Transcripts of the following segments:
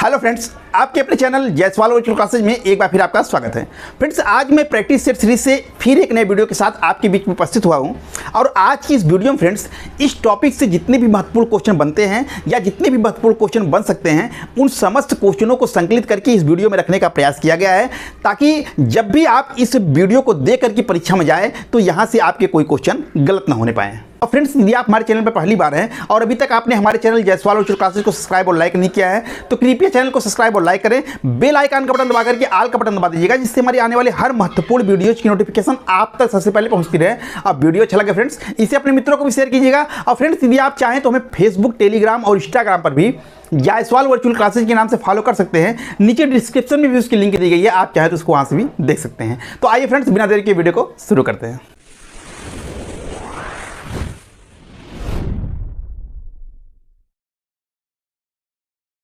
Hello friends, आपके अपने channel Jaiswal virtual classes में एक बार फिर आपका स्वागत है। फ्रेंड्स, आज मैं प्रैक्टिस सेट सीरीज से फिर एक नए वीडियो के साथ आपके बीच में उपस्थित हुआ हूं और आज की इस वीडियो में फ्रेंड्स इस टॉपिक से जितने भी महत्वपूर्ण क्वेश्चन बनते हैं या जितने भी महत्वपूर्ण क्वेश्चन बन सकते हैं उन समस्त क्वेश्चनों को संकलित करके इस वीडियो में रखने का प्रयास किया गया है, ताकि जब भी आप इस वीडियो को देख करके परीक्षा में जाए तो यहाँ से आपके कोई क्वेश्चन गलत ना होने पाए। और फ्रेंड्स, यदि आप हमारे चैनल पर पहली बार हैं और अभी तक आपने हमारे चैनल जायसवाल वर्चुअल क्लासेज को सब्सक्राइब और लाइक नहीं किया है तो कृपया चैनल को सब्सक्राइब और लाइक करें, बेल आइकन का बटन दबा करके ऑल का बटन दबा दीजिएगा, जिससे हमारी आने वाले हर महत्वपूर्ण वीडियोज की नोटिफिकेशन आप तक सबसे पहले पहुंचती रहे। अब वीडियो अच्छा लगे फ्रेंड्स, इसे अपने मित्रों को भी शेयर कीजिएगा। और फ्रेंड्स, यदि आप चाहें तो हमें फेसबुक, टेलीग्राम और इंस्टाग्राम पर भी जायसवाल वर्चुअल क्लासेज के नाम से फॉलो कर सकते हैं। नीचे डिस्क्रिप्शन में भी उसकी लिंक दी गई है, आप चाहें तो उसको वहां से भी देख सकते हैं। तो आइए फ्रेंड्स, बिना देरी के वीडियो को शुरू करते हैं।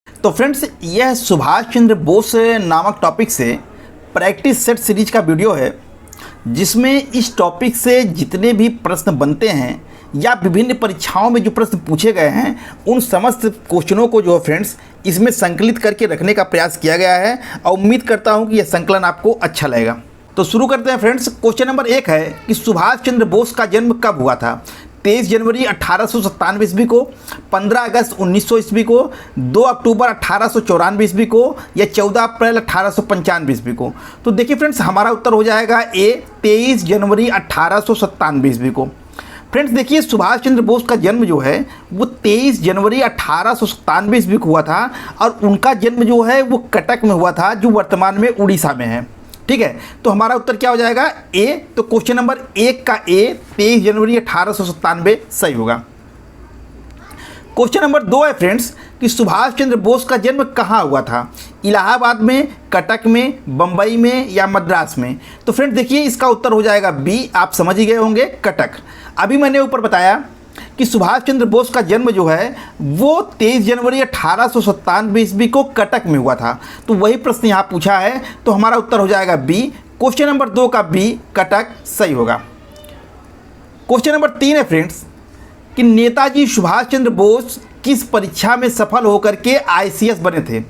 तो फ्रेंड्स, यह सुभाष चंद्र बोस नामक टॉपिक से प्रैक्टिस सेट सीरीज का वीडियो है, जिसमें इस टॉपिक से जितने भी प्रश्न बनते हैं या विभिन्न परीक्षाओं में जो प्रश्न पूछे गए हैं उन समस्त क्वेश्चनों को जो है फ्रेंड्स इसमें संकलित करके रखने का प्रयास किया गया है और उम्मीद करता हूं कि यह संकलन आपको अच्छा लगेगा। तो शुरू करते हैं फ्रेंड्स। क्वेश्चन नंबर 1 है कि सुभाष चंद्र बोस का जन्म कब हुआ था? 23 जनवरी 1897 ईस्वी को, 15 अगस्त 1900 ईस्वी को, 2 अक्टूबर 1894 ईस्वी को या 14 अप्रैल 1895 ईस्वी को। तो देखिए फ्रेंड्स, हमारा उत्तर हो जाएगा ए, 23 जनवरी 1897 ईस्वी को। फ्रेंड्स देखिए, सुभाष चंद्र बोस का जन्म जो है वो 23 जनवरी 1897 ईस्वी को हुआ था और उनका जन्म जो है वो कटक में हुआ था, जो वर्तमान में उड़ीसा में है। ठीक है, तो हमारा उत्तर क्या हो जाएगा? ए। तो क्वेश्चन नंबर 1 का ए, 23 जनवरी 1897 सही होगा। क्वेश्चन नंबर 2 है फ्रेंड्स कि सुभाष चंद्र बोस का जन्म कहाँ हुआ था? इलाहाबाद में, कटक में, बम्बई में या मद्रास में? तो फ्रेंड्स देखिए, इसका उत्तर हो जाएगा बी। आप समझ ही गए होंगे, कटक। अभी मैंने ऊपर बताया कि सुभाष चंद्र बोस का जन्म जो है वो 23 जनवरी 1897 ईस्वी को कटक में हुआ था। तो वही प्रश्न यहाँ पूछा है, तो हमारा उत्तर हो जाएगा बी। क्वेश्चन नंबर 2 का बी, कटक, सही होगा। क्वेश्चन नंबर 3 है फ्रेंड्स कि नेताजी सुभाष चंद्र बोस किस परीक्षा में सफल होकर के ICS बने थे?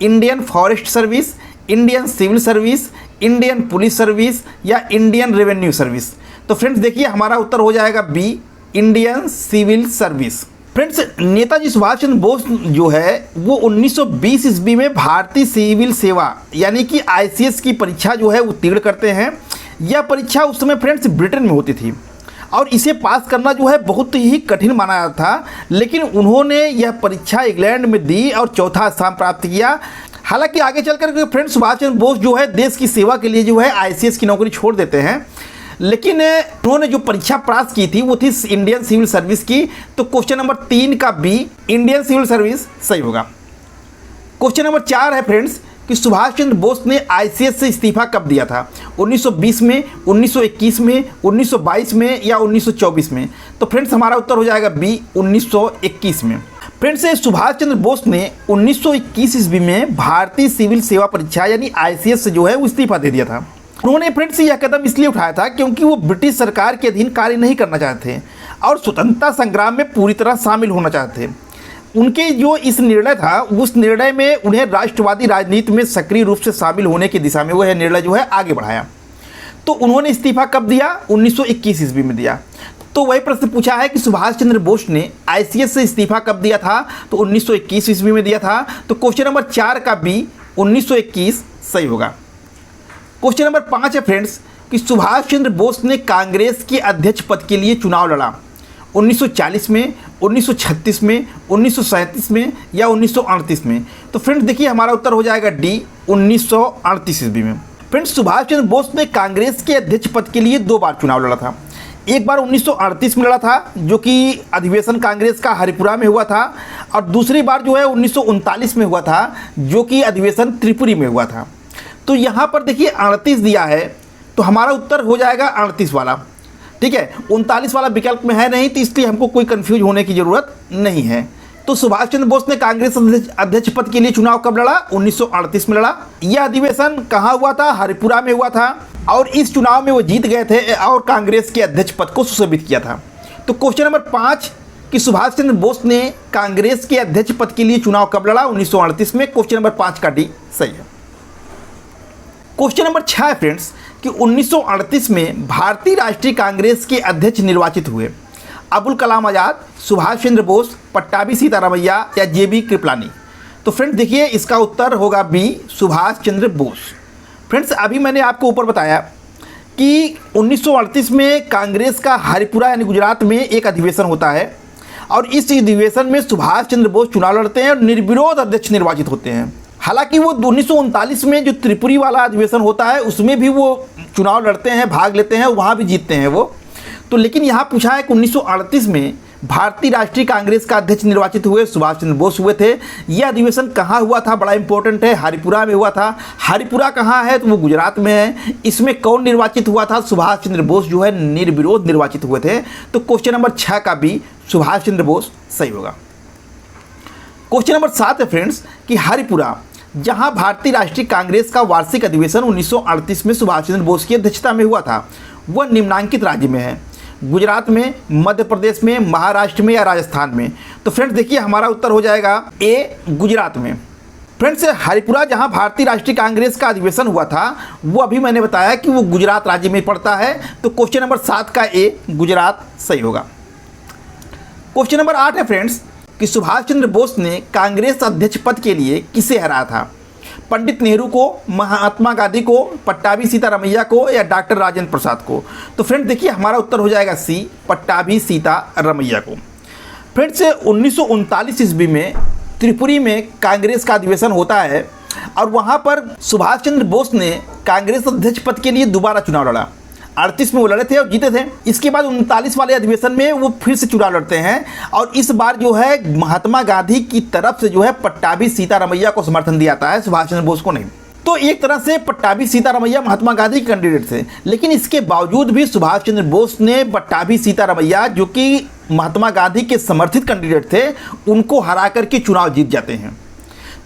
Indian forest service, Indian civil service, Indian police service या इंडियन रेवेन्यू सर्विस? तो फ्रेंड्स देखिए, हमारा उत्तर हो जाएगा B, Indian civil service. Friends, Netaji Subhash Chandra Bose जो है वो 1920 ईस्वी में भारतीय सिविल सेवा यानी कि ICS की परीक्षा जो है उत्तीर्ण करते हैं। यह परीक्षा उस समय फ्रेंड्स ब्रिटेन में होती थी और इसे पास करना जो है बहुत ही कठिन माना जाता था, लेकिन उन्होंने यह परीक्षा इंग्लैंड में दी और चौथा स्थान प्राप्त किया। हालांकि आगे चलकर फ्रेंड्स सुभाष चंद्र बोस जो है देश की सेवा के लिए जो है ICS की नौकरी छोड़ देते हैं, लेकिन उन्होंने जो परीक्षा पास की थी वो थी इंडियन सिविल सर्विस की। तो क्वेश्चन नंबर 3 का बी, इंडियन सिविल सर्विस, सही होगा। क्वेश्चन नंबर 4 है फ्रेंड्स कि सुभाष चंद्र बोस ने ICS से इस्तीफा कब दिया था? 1920 में, 1921 में, 1922 में या 1924 में? तो फ्रेंड्स हमारा उत्तर हो जाएगा बी, 1921 में। फ्रेंड्स, सुभाष चंद्र बोस ने 1921 ईस्वी में भारतीय सिविल सेवा परीक्षा यानी ICS से जो है वो इस्तीफा दे दिया था। उन्होंने फ्रेंड्स यह कदम इसलिए उठाया था क्योंकि वो ब्रिटिश सरकार के अधीन कार्य नहीं करना चाहते थे और स्वतंत्रता संग्राम में पूरी तरह शामिल होना चाहते थे। उनके जो इस निर्णय था उस निर्णय में उन्हें राष्ट्रवादी राजनीति में सक्रिय रूप से शामिल होने की दिशा में वह निर्णय जो है आगे बढ़ाया। तो उन्होंने इस्तीफा कब दिया? 1921 ईस्वी में दिया। तो वही प्रश्न पूछा है कि सुभाष चंद्र बोस ने ICS से इस्तीफा कब दिया था? तो 1921 ईस्वी में दिया था। तो क्वेश्चन नंबर 4 का बी, 1921, सही होगा। क्वेश्चन नंबर 5 है फ्रेंड्स कि सुभाष चंद्र बोस ने कांग्रेस के अध्यक्ष पद के लिए चुनाव लड़ा 1940 में, 1936 में, 1937 में या 1938 में? तो फ्रेंड्स देखिए, हमारा उत्तर हो जाएगा डी, 1938 ईस्वी में। फ्रेंड्स, सुभाष चंद्र बोस ने कांग्रेस के अध्यक्ष पद के लिए 2 बार चुनाव लड़ा था। एक बार 1938 में लड़ा था, जो कि अधिवेशन कांग्रेस का हरिपुरा में हुआ था, और दूसरी बार जो है 1939 में हुआ था, जो कि अधिवेशन त्रिपुरी में हुआ था। तो यहाँ पर देखिए 38 दिया है, तो हमारा उत्तर हो जाएगा 38 वाला। ठीक है, 39 वाला विकल्प में है नहीं, तो इसलिए हमको कोई कंफ्यूज होने की ज़रूरत नहीं है। तो सुभाष चंद्र बोस ने कांग्रेस अध्यक्ष पद के लिए चुनाव कब लड़ा? 1938 में लड़ा। यह अधिवेशन कहाँ हुआ था? हरिपुरा में हुआ था और इस चुनाव में वो जीत गए थे और कांग्रेस के अध्यक्ष पद को सुशोभित किया था। तो क्वेश्चन नंबर 5 कि सुभाष चंद्र बोस ने कांग्रेस के अध्यक्ष पद के लिए चुनाव कब लड़ा? 1938 में। क्वेश्चन नंबर 5 का डी सही है। क्वेश्चन नंबर 6 है फ्रेंड्स कि 1938 में भारतीय राष्ट्रीय कांग्रेस के अध्यक्ष निर्वाचित हुए अबुल कलाम आज़ाद, सुभाष चंद्र बोस, पट्टाभी सीतारामैया या जेबी कृपलानी? तो फ्रेंड्स देखिए इसका उत्तर होगा बी, सुभाष चंद्र बोस। फ्रेंड्स अभी मैंने आपको ऊपर बताया कि 1938 में कांग्रेस का हरिपुरा यानी गुजरात में एक अधिवेशन होता है और इस अधिवेशन में सुभाष चंद्र बोस चुनाव लड़ते हैं और निर्विरोध अध्यक्ष निर्वाचित होते हैं। हालांकि वो 1939 में जो त्रिपुरी वाला अधिवेशन होता है उसमें भी वो चुनाव लड़ते हैं, भाग लेते हैं, वहाँ भी जीतते हैं वो। तो लेकिन यहाँ पूछा है कि 1938 में भारतीय राष्ट्रीय कांग्रेस का अध्यक्ष निर्वाचित हुए सुभाष चंद्र बोस हुए थे। यह अधिवेशन कहाँ हुआ था? बड़ा इंपॉर्टेंट है, हरिपुरा में हुआ था। हरिपुरा कहाँ है? तो वो गुजरात में है। इसमें कौन निर्वाचित हुआ था? सुभाष चंद्र बोस जो है निर्विरोध निर्वाचित हुए थे। तो क्वेश्चन नंबर 6 का बी, सुभाष चंद्र बोस सही होगा। क्वेश्चन नंबर 7 है फ्रेंड्स कि हरिपुरा जहां भारतीय राष्ट्रीय कांग्रेस का वार्षिक अधिवेशन 1938 में सुभाष चंद्र बोस की अध्यक्षता में हुआ था, वह निम्नांकित राज्य में है? गुजरात में, मध्य प्रदेश में, महाराष्ट्र में या राजस्थान में? तो फ्रेंड्स देखिए हमारा उत्तर हो जाएगा ए, गुजरात में। फ्रेंड्स हरिपुरा जहां भारतीय राष्ट्रीय कांग्रेस का अधिवेशन हुआ था वो अभी मैंने बताया कि वो गुजरात राज्य में पड़ता है। तो क्वेश्चन नंबर 7 का ए, गुजरात सही होगा। क्वेश्चन नंबर 8 है फ्रेंड्स कि सुभाष चंद्र बोस ने कांग्रेस अध्यक्ष पद के लिए किसे हराया था? पंडित नेहरू को, महात्मा गांधी को, पट्टाभी सीतारामैया को या डॉक्टर राजेंद्र प्रसाद को? तो फ्रेंड्स देखिए हमारा उत्तर हो जाएगा सी, पट्टाभी सीतारामैया को। फ्रेंड्स 1939 ईस्वी में त्रिपुरी में कांग्रेस का अधिवेशन होता है और वहाँ पर सुभाष चंद्र बोस ने कांग्रेस अध्यक्ष पद के लिए दोबारा चुनाव लड़ा। 38 में वो लड़े थे और जीते थे। इसके बाद 39 वाले अधिवेशन में वो फिर से चुनाव लड़ते हैं और इस बार जो है महात्मा गांधी की तरफ से जो है पट्टाभी सीतारामैया को समर्थन दिया जाता है, सुभाष चंद्र बोस को नहीं। तो एक तरह से पट्टाभी सीतारामैया महात्मा गांधी के कैंडिडेट थे, लेकिन इसके बावजूद भी सुभाष चंद्र बोस ने पट्टाभी सीतारामैया जो कि महात्मा गांधी के समर्थित कैंडिडेट थे उनको हरा करके चुनाव जीत जाते हैं।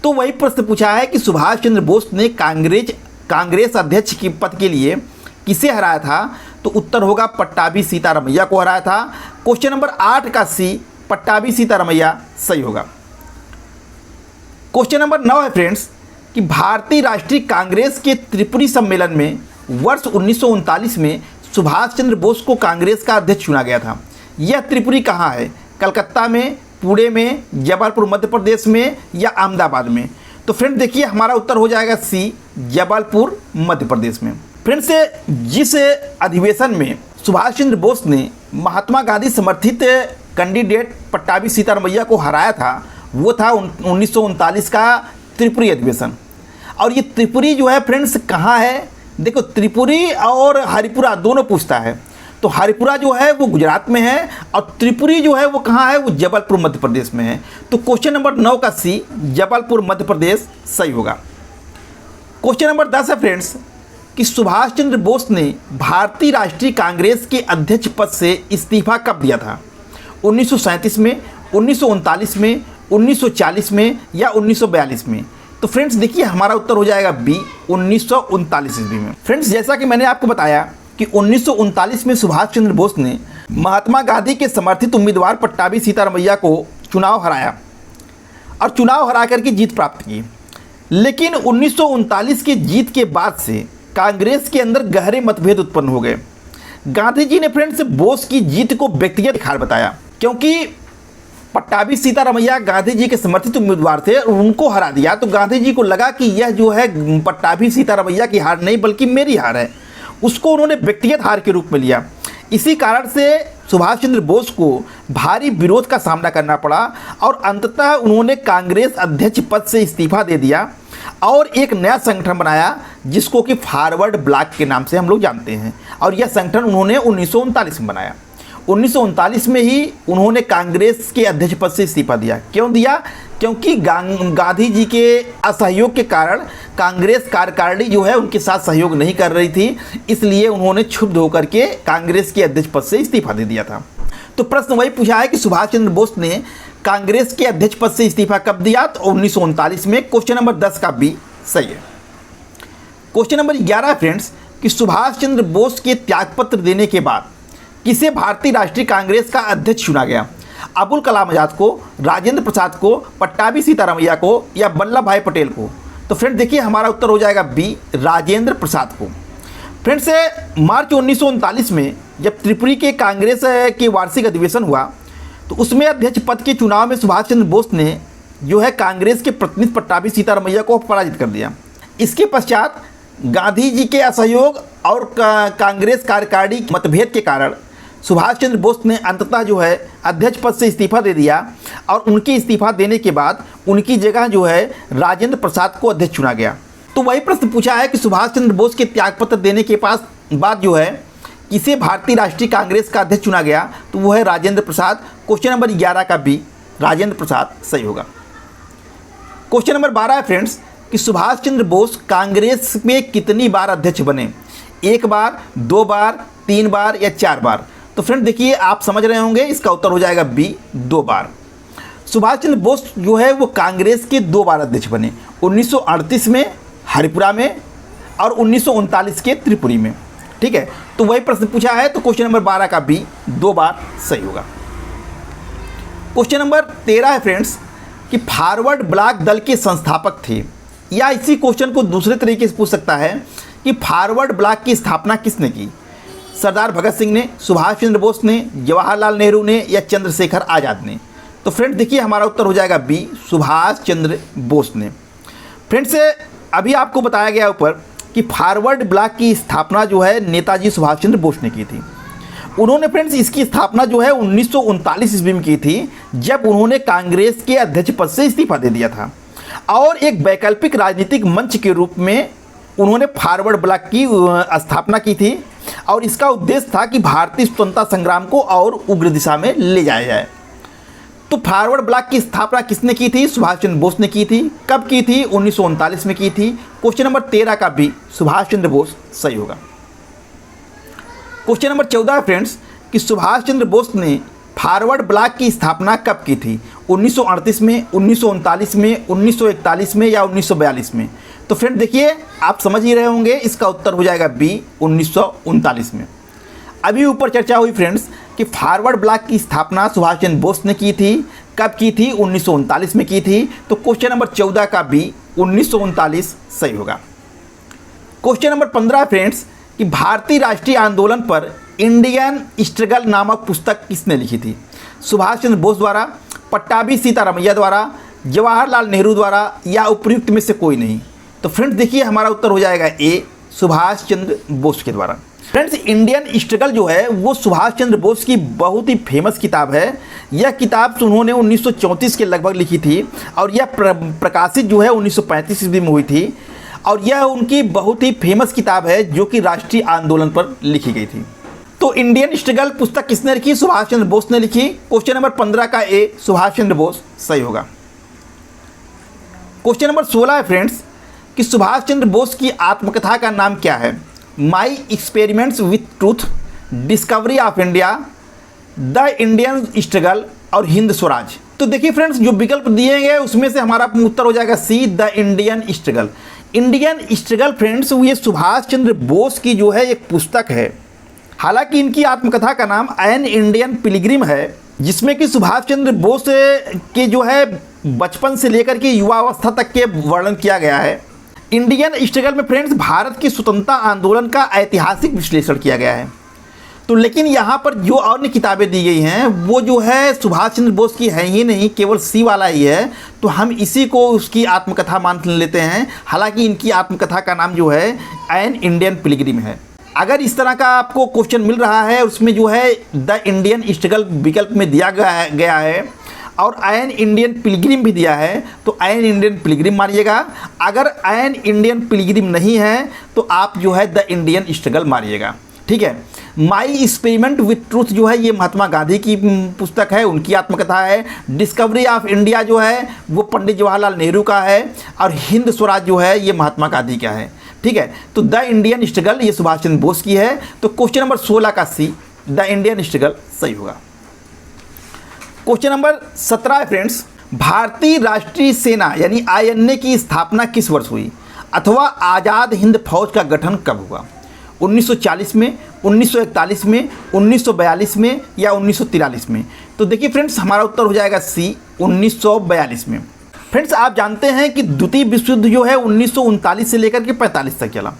तो वही प्रश्न पूछा है कि सुभाष चंद्र बोस ने कांग्रेस अध्यक्ष के पद के लिए किसे हराया था? तो उत्तर होगा पट्टाभी सीतारामैया को हराया था। क्वेश्चन नंबर 8 का सी, पट्टाभी सीतारामैया सही होगा। क्वेश्चन नंबर 9 है फ्रेंड्स कि भारतीय राष्ट्रीय कांग्रेस के त्रिपुरी सम्मेलन में वर्ष 1939 में सुभाष चंद्र बोस को कांग्रेस का अध्यक्ष चुना गया था। यह त्रिपुरी कहाँ है? कलकत्ता में, पुणे में, जबलपुर मध्य प्रदेश में या अहमदाबाद में? तो फ्रेंड्स देखिए हमारा उत्तर हो जाएगा सी, जबलपुर मध्य प्रदेश में। फ्रेंड्स जिस अधिवेशन में सुभाष चंद्र बोस ने महात्मा गांधी समर्थित कैंडिडेट पट्टाभी सीतारामैया को हराया था वो था 1939 का त्रिपुरी अधिवेशन। और ये त्रिपुरी जो है फ्रेंड्स कहाँ है? देखो त्रिपुरी और हरिपुरा दोनों पूछता है। तो हरिपुरा जो है वो गुजरात में है और त्रिपुरी जो है वो कहाँ है? वो जबलपुर मध्य प्रदेश में है। तो क्वेश्चन नंबर 9 का सी, जबलपुर मध्य प्रदेश सही होगा। क्वेश्चन नंबर 10 है फ्रेंड्स कि सुभाष चंद्र बोस ने भारतीय राष्ट्रीय कांग्रेस के अध्यक्ष पद से इस्तीफा कब दिया था? 1937 में, 1939 में, 1940 में या 1942 में? तो फ्रेंड्स देखिए हमारा उत्तर हो जाएगा बी, 1939 ईस्वी में। फ्रेंड्स जैसा कि मैंने आपको बताया कि 1939 में सुभाष चंद्र बोस ने महात्मा गांधी के समर्थित उम्मीदवार पट्टाभी सीतारामैया को चुनाव हराया और चुनाव हरा करके जीत प्राप्त की। लेकिन 1939 की जीत के बाद से कांग्रेस के अंदर गहरे मतभेद उत्पन्न हो गए। गांधी जी ने फ्रेंड्स बोस की जीत को व्यक्तिगत हार बताया, क्योंकि पट्टाभी सीतारामैया गांधी जी के समर्थित उम्मीदवार थे और उनको हरा दिया। तो गांधी जी को लगा कि यह जो है पट्टाभी सीतारामैया की हार नहीं बल्कि मेरी हार है। उसको उन्होंने व्यक्तिगत हार के रूप में लिया। इसी कारण से सुभाष चंद्र बोस को भारी विरोध का सामना करना पड़ा और अंततः उन्होंने कांग्रेस अध्यक्ष पद से इस्तीफा दे दिया और एक नया संगठन बनाया जिसको कि फॉरवर्ड ब्लॉक के नाम से हम लोग जानते हैं। और यह संगठन उन्होंने 1939 में बनाया। 1939 में ही उन्होंने कांग्रेस के अध्यक्ष पद से इस्तीफा दिया। क्यों दिया? क्योंकि गांधी जी के असहयोग के कारण कांग्रेस कार्यकारिणी जो है उनके साथ सहयोग नहीं कर रही थी, इसलिए उन्होंने क्षुब्ध होकर के कांग्रेस के अध्यक्ष पद से इस्तीफा दे दिया था। तो प्रश्न वही पूछा है कि सुभाष चंद्र बोस ने कांग्रेस के अध्यक्ष पद से इस्तीफा कब दिया? तो 1939 में। क्वेश्चन नंबर 10 का बी सही है। क्वेश्चन नंबर 11 फ्रेंड्स कि सुभाष चंद्र बोस के त्यागपत्र देने के बाद किसे भारतीय राष्ट्रीय कांग्रेस का अध्यक्ष चुना गया? अबुल कलाम आज़ाद को, राजेंद्र प्रसाद को, पट्टाभी सीतारामैया को या वल्लभ भाई पटेल को? तो फ्रेंड देखिए हमारा उत्तर हो जाएगा बी, राजेंद्र प्रसाद को। फ्रेंड्स मार्च 1939 में जब त्रिपुरी के कांग्रेस के वार्षिक अधिवेशन हुआ तो उसमें अध्यक्ष पद के चुनाव में सुभाष चंद्र बोस ने जो है कांग्रेस के प्रतिनिधि पट्टाभी सीतारामैया को पराजित कर दिया। इसके पश्चात गांधी जी के असहयोग और कांग्रेस कार्यकारिणी मतभेद के कारण सुभाष चंद्र बोस ने अंततः जो है अध्यक्ष पद से इस्तीफा दे दिया और उनके इस्तीफा देने के बाद उनकी जगह जो है राजेंद्र प्रसाद को अध्यक्ष चुना गया। तो वही प्रश्न पूछा है कि सुभाष चंद्र बोस के त्यागपत्र देने के बाद जो है किसे भारतीय राष्ट्रीय कांग्रेस का अध्यक्ष चुना गया? तो वो है राजेंद्र प्रसाद। क्वेश्चन नंबर 11 का बी, राजेंद्र प्रसाद सही होगा। क्वेश्चन नंबर 12 है फ्रेंड्स कि सुभाष चंद्र बोस कांग्रेस में कितनी बार अध्यक्ष बने? 1 बार, 2 बार, 3 बार या 4 बार? तो फ्रेंड देखिए आप समझ रहे होंगे, इसका उत्तर हो जाएगा बी, 2 बार। सुभाष चंद्र बोस जो है वो कांग्रेस के 2 बार अध्यक्ष बने, 1938 में हरिपुरा में और 1939 के त्रिपुरी में। ठीक है, तो वही प्रश्न पूछा है, तो क्वेश्चन नंबर 12 का बी, 2 बार सही होगा। क्वेश्चन नंबर 13 है फ्रेंड्स कि फॉरवर्ड ब्लॉक दल के संस्थापक थे, या इसी क्वेश्चन को दूसरे तरीके से पूछ सकता है कि फॉरवर्ड ब्लॉक की स्थापना किसने की? सरदार भगत सिंह ने, सुभाष चंद्र बोस ने, जवाहरलाल नेहरू ने या चंद्रशेखर आज़ाद ने? तो फ्रेंड्स देखिए हमारा उत्तर हो जाएगा बी, सुभाष चंद्र बोस ने। फ्रेंड्स अभी आपको बताया गया ऊपर कि फॉरवर्ड ब्लॉक की स्थापना जो है नेताजी सुभाष चंद्र बोस ने की थी। उन्होंने फ्रेंड्स इसकी स्थापना जो है 1939 ईस्वी में की थी, जब उन्होंने कांग्रेस के अध्यक्ष पद से इस्तीफा दे दिया था और एक वैकल्पिक राजनीतिक मंच के रूप में उन्होंने फॉरवर्ड ब्लॉक की स्थापना की थी और इसका उद्देश्य था कि भारतीय स्वतंत्रता संग्राम को और उग्र दिशा में ले जाया जाए। तो फॉरवर्ड ब्लॉक की स्थापना किसने की थी? सुभाष चंद्र बोस ने की थी। कब की थी? 1939 में की थी। क्वेश्चन नंबर 13 का बी, सुभाष चंद्र बोस सही होगा। क्वेश्चन नंबर 14 है फ्रेंड्स कि सुभाष चंद्र बोस ने फॉरवर्ड ब्लॉक की स्थापना कब की थी? 1938 में, 1939 में, 1941 में या 1942 में? तो फ्रेंड देखिए आप समझ ही रहे होंगे, इसका उत्तर हो जाएगा बी, 1939 में। अभी ऊपर चर्चा हुई फ्रेंड्स कि फॉरवर्ड ब्लॉक की स्थापना सुभाष चंद्र बोस ने की थी। कब की थी? 1939 में की थी। तो क्वेश्चन नंबर 14 का बी, 1939 सही होगा। क्वेश्चन नंबर 15 फ्रेंड्स कि भारतीय राष्ट्रीय आंदोलन पर इंडियन स्ट्रगल नामक पुस्तक किसने लिखी थी? सुभाष चंद्र बोस द्वारा, पट्टाभी सीतारामैया द्वारा, जवाहरलाल नेहरू द्वारा या उपयुक्त में से कोई नहीं? तो फ्रेंड्स देखिए हमारा उत्तर हो जाएगा ए, सुभाष चंद्र बोस के द्वारा। फ्रेंड्स इंडियन स्ट्रगल जो है वो सुभाष चंद्र बोस की बहुत ही फेमस किताब है। यह किताब उन्होंने 1934 के लगभग लिखी थी और यह प्रकाशित जो है 1935 ईस्वी में हुई थी और यह उनकी बहुत ही फेमस किताब है जो कि राष्ट्रीय आंदोलन पर लिखी गई थी। तो इंडियन स्ट्रगल पुस्तक किसने लिखी? सुभाष चंद्र बोस ने लिखी। क्वेश्चन नंबर 15 का ए, सुभाष चंद्र बोस सही होगा। क्वेश्चन नंबर 16 है फ्रेंड्स कि सुभाष चंद्र बोस की आत्मकथा का नाम क्या है? My experiments with truth, discovery of India, the Indian struggle और हिंद स्वराज। तो देखिए फ्रेंड्स जो विकल्प दिए गए उसमें से हमारा उत्तर हो जाएगा C, the Indian struggle. Indian struggle friends ये सुभाष चंद्र बोस की जो है एक पुस्तक है। हालांकि इनकी आत्मकथा का नाम एन इंडियन पिलग्रिम है, जिसमें कि सुभाष चंद्र बोस के जो है बचपन से लेकर के युवावस्था तक के वर्णन किया गया है। इंडियन स्ट्रगल में फ्रेंड्स भारत की स्वतंत्रता आंदोलन का ऐतिहासिक विश्लेषण किया गया है। तो लेकिन यहाँ पर जो अन्य किताबें दी गई हैं वो जो है सुभाष चंद्र बोस की है ही नहीं, केवल सी वाला ही है, तो हम इसी को उसकी आत्मकथा मान लेते हैं। हालांकि इनकी आत्मकथा का नाम जो है एन इंडियन पिलग्रिम है। अगर इस तरह का आपको क्वेश्चन मिल रहा है उसमें जो है द इंडियन स्ट्रगल विकल्प में दिया गया है और एन इंडियन पिलग्रिम भी दिया है, तो एन इंडियन पिलग्रिम मारिएगा। अगर एन इंडियन पिलग्रिम नहीं है तो आप जो है द इंडियन स्ट्रगल मारिएगा। ठीक है। माई एक्सपेरिमेंट विथ ट्रूथ जो है ये महात्मा गांधी की पुस्तक है, उनकी आत्मकथा है। डिस्कवरी ऑफ इंडिया जो है वो पंडित जवाहरलाल नेहरू का है और हिंद स्वराज जो है ये महात्मा गांधी का है। ठीक है। तो द इंडियन स्ट्रगल ये सुभाष चंद्र बोस की है। तो क्वेश्चन नंबर 16 का सी, द इंडियन स्ट्रगल सही होगा। क्वेश्चन नंबर 17 है फ्रेंड्स, भारतीय राष्ट्रीय सेना यानी आईएनए की स्थापना किस वर्ष हुई अथवा आज़ाद हिंद फौज का गठन कब हुआ? 1940 में, 1941 में, 1942 में या 1943 में? तो देखिए फ्रेंड्स, हमारा उत्तर हो जाएगा सी, 1942 में। फ्रेंड्स, आप जानते हैं कि द्वितीय विश्व युद्ध जो है 1939 से लेकर के 45 तक चला।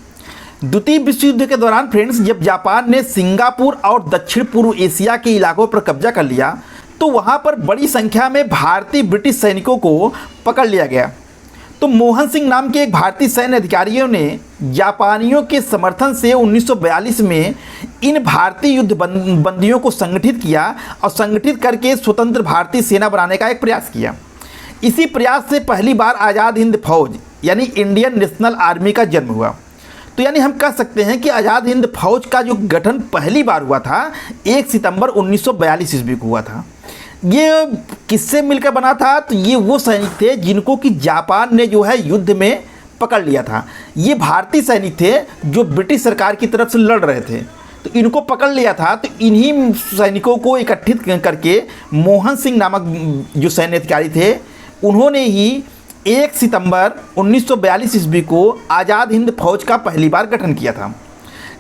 द्वितीय विश्व युद्ध के दौरान फ्रेंड्स, जब जापान ने सिंगापुर और दक्षिण पूर्व एशिया के इलाकों पर कब्जा कर लिया, तो वहाँ पर बड़ी संख्या में भारतीय ब्रिटिश सैनिकों को पकड़ लिया गया। तो मोहन सिंह नाम के एक भारतीय सैन्य अधिकारियों ने जापानियों के समर्थन से 1942 में इन भारतीय युद्ध बंदियों को संगठित किया और संगठित करके स्वतंत्र भारतीय सेना बनाने का एक प्रयास किया। इसी प्रयास से पहली बार आज़ाद हिंद फौज यानी इंडियन नेशनल आर्मी का जन्म हुआ। तो यानी हम कह सकते हैं कि आज़ाद हिंद फौज का जो गठन पहली बार हुआ था 1 सितंबर 1942 ईस्वी को हुआ था। ये किससे मिलकर बना था? तो ये वो सैनिक थे जिनको कि जापान ने जो है युद्ध में पकड़ लिया था। ये भारतीय सैनिक थे जो ब्रिटिश सरकार की तरफ से लड़ रहे थे, तो इनको पकड़ लिया था। तो इन्हीं सैनिकों को इकट्ठित करके मोहन सिंह नामक जो सैन्य अधिकारी थे, उन्होंने ही 1 सितंबर 1942 ईस्वी को आज़ाद हिंद फौज का पहली बार गठन किया था।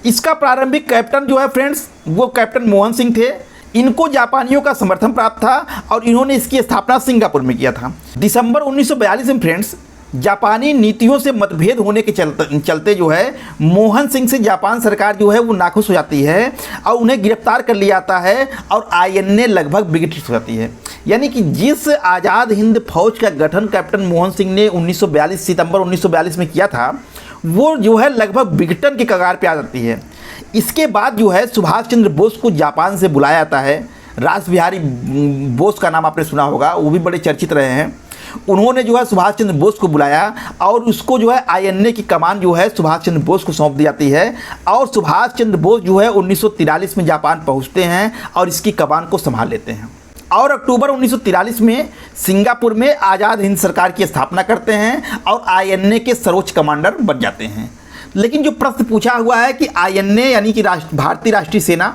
इसका प्रारंभिक कैप्टन जो है फ्रेंड्स, वो कैप्टन मोहन सिंह थे। इनको जापानियों का समर्थन प्राप्त था और इन्होंने इसकी स्थापना सिंगापुर में किया था। दिसंबर 1942 में फ्रेंड्स, जापानी नीतियों से मतभेद होने के चलते जो है मोहन सिंह से जापान सरकार जो है वो नाखुश हो जाती है और उन्हें गिरफ्तार कर लिया जाता है और आईएनए लगभग विघटित हो जाती है। यानी कि जिस आज़ाद हिंद फौज का गठन कैप्टन मोहन सिंह ने 1942 सितंबर 1942 में किया था, वो जो है लगभग विघटन के कगार पे आ जाती है। इसके बाद जो है सुभाष चंद्र बोस को जापान से बुलाया जाता है। रास बिहारी बोस का नाम आपने सुना होगा, वो भी बड़े चर्चित रहे हैं। उन्होंने जो है सुभाष चंद्र बोस को बुलाया और उसको जो है आईएनए की कमान जो है सुभाष चंद्र बोस को सौंप दी जाती है और सुभाष चंद्र बोस जो है 1943 में जापान पहुंचते हैं और इसकी कमान को संभाल लेते हैं और अक्टूबर 1943 में सिंगापुर में आज़ाद हिंद सरकार की स्थापना करते हैं और आईएनए के सर्वोच्च कमांडर बन जाते हैं। लेकिन जो प्रश्न पूछा हुआ है कि आईएनए यानी कि भारतीय राष्ट्रीय सेना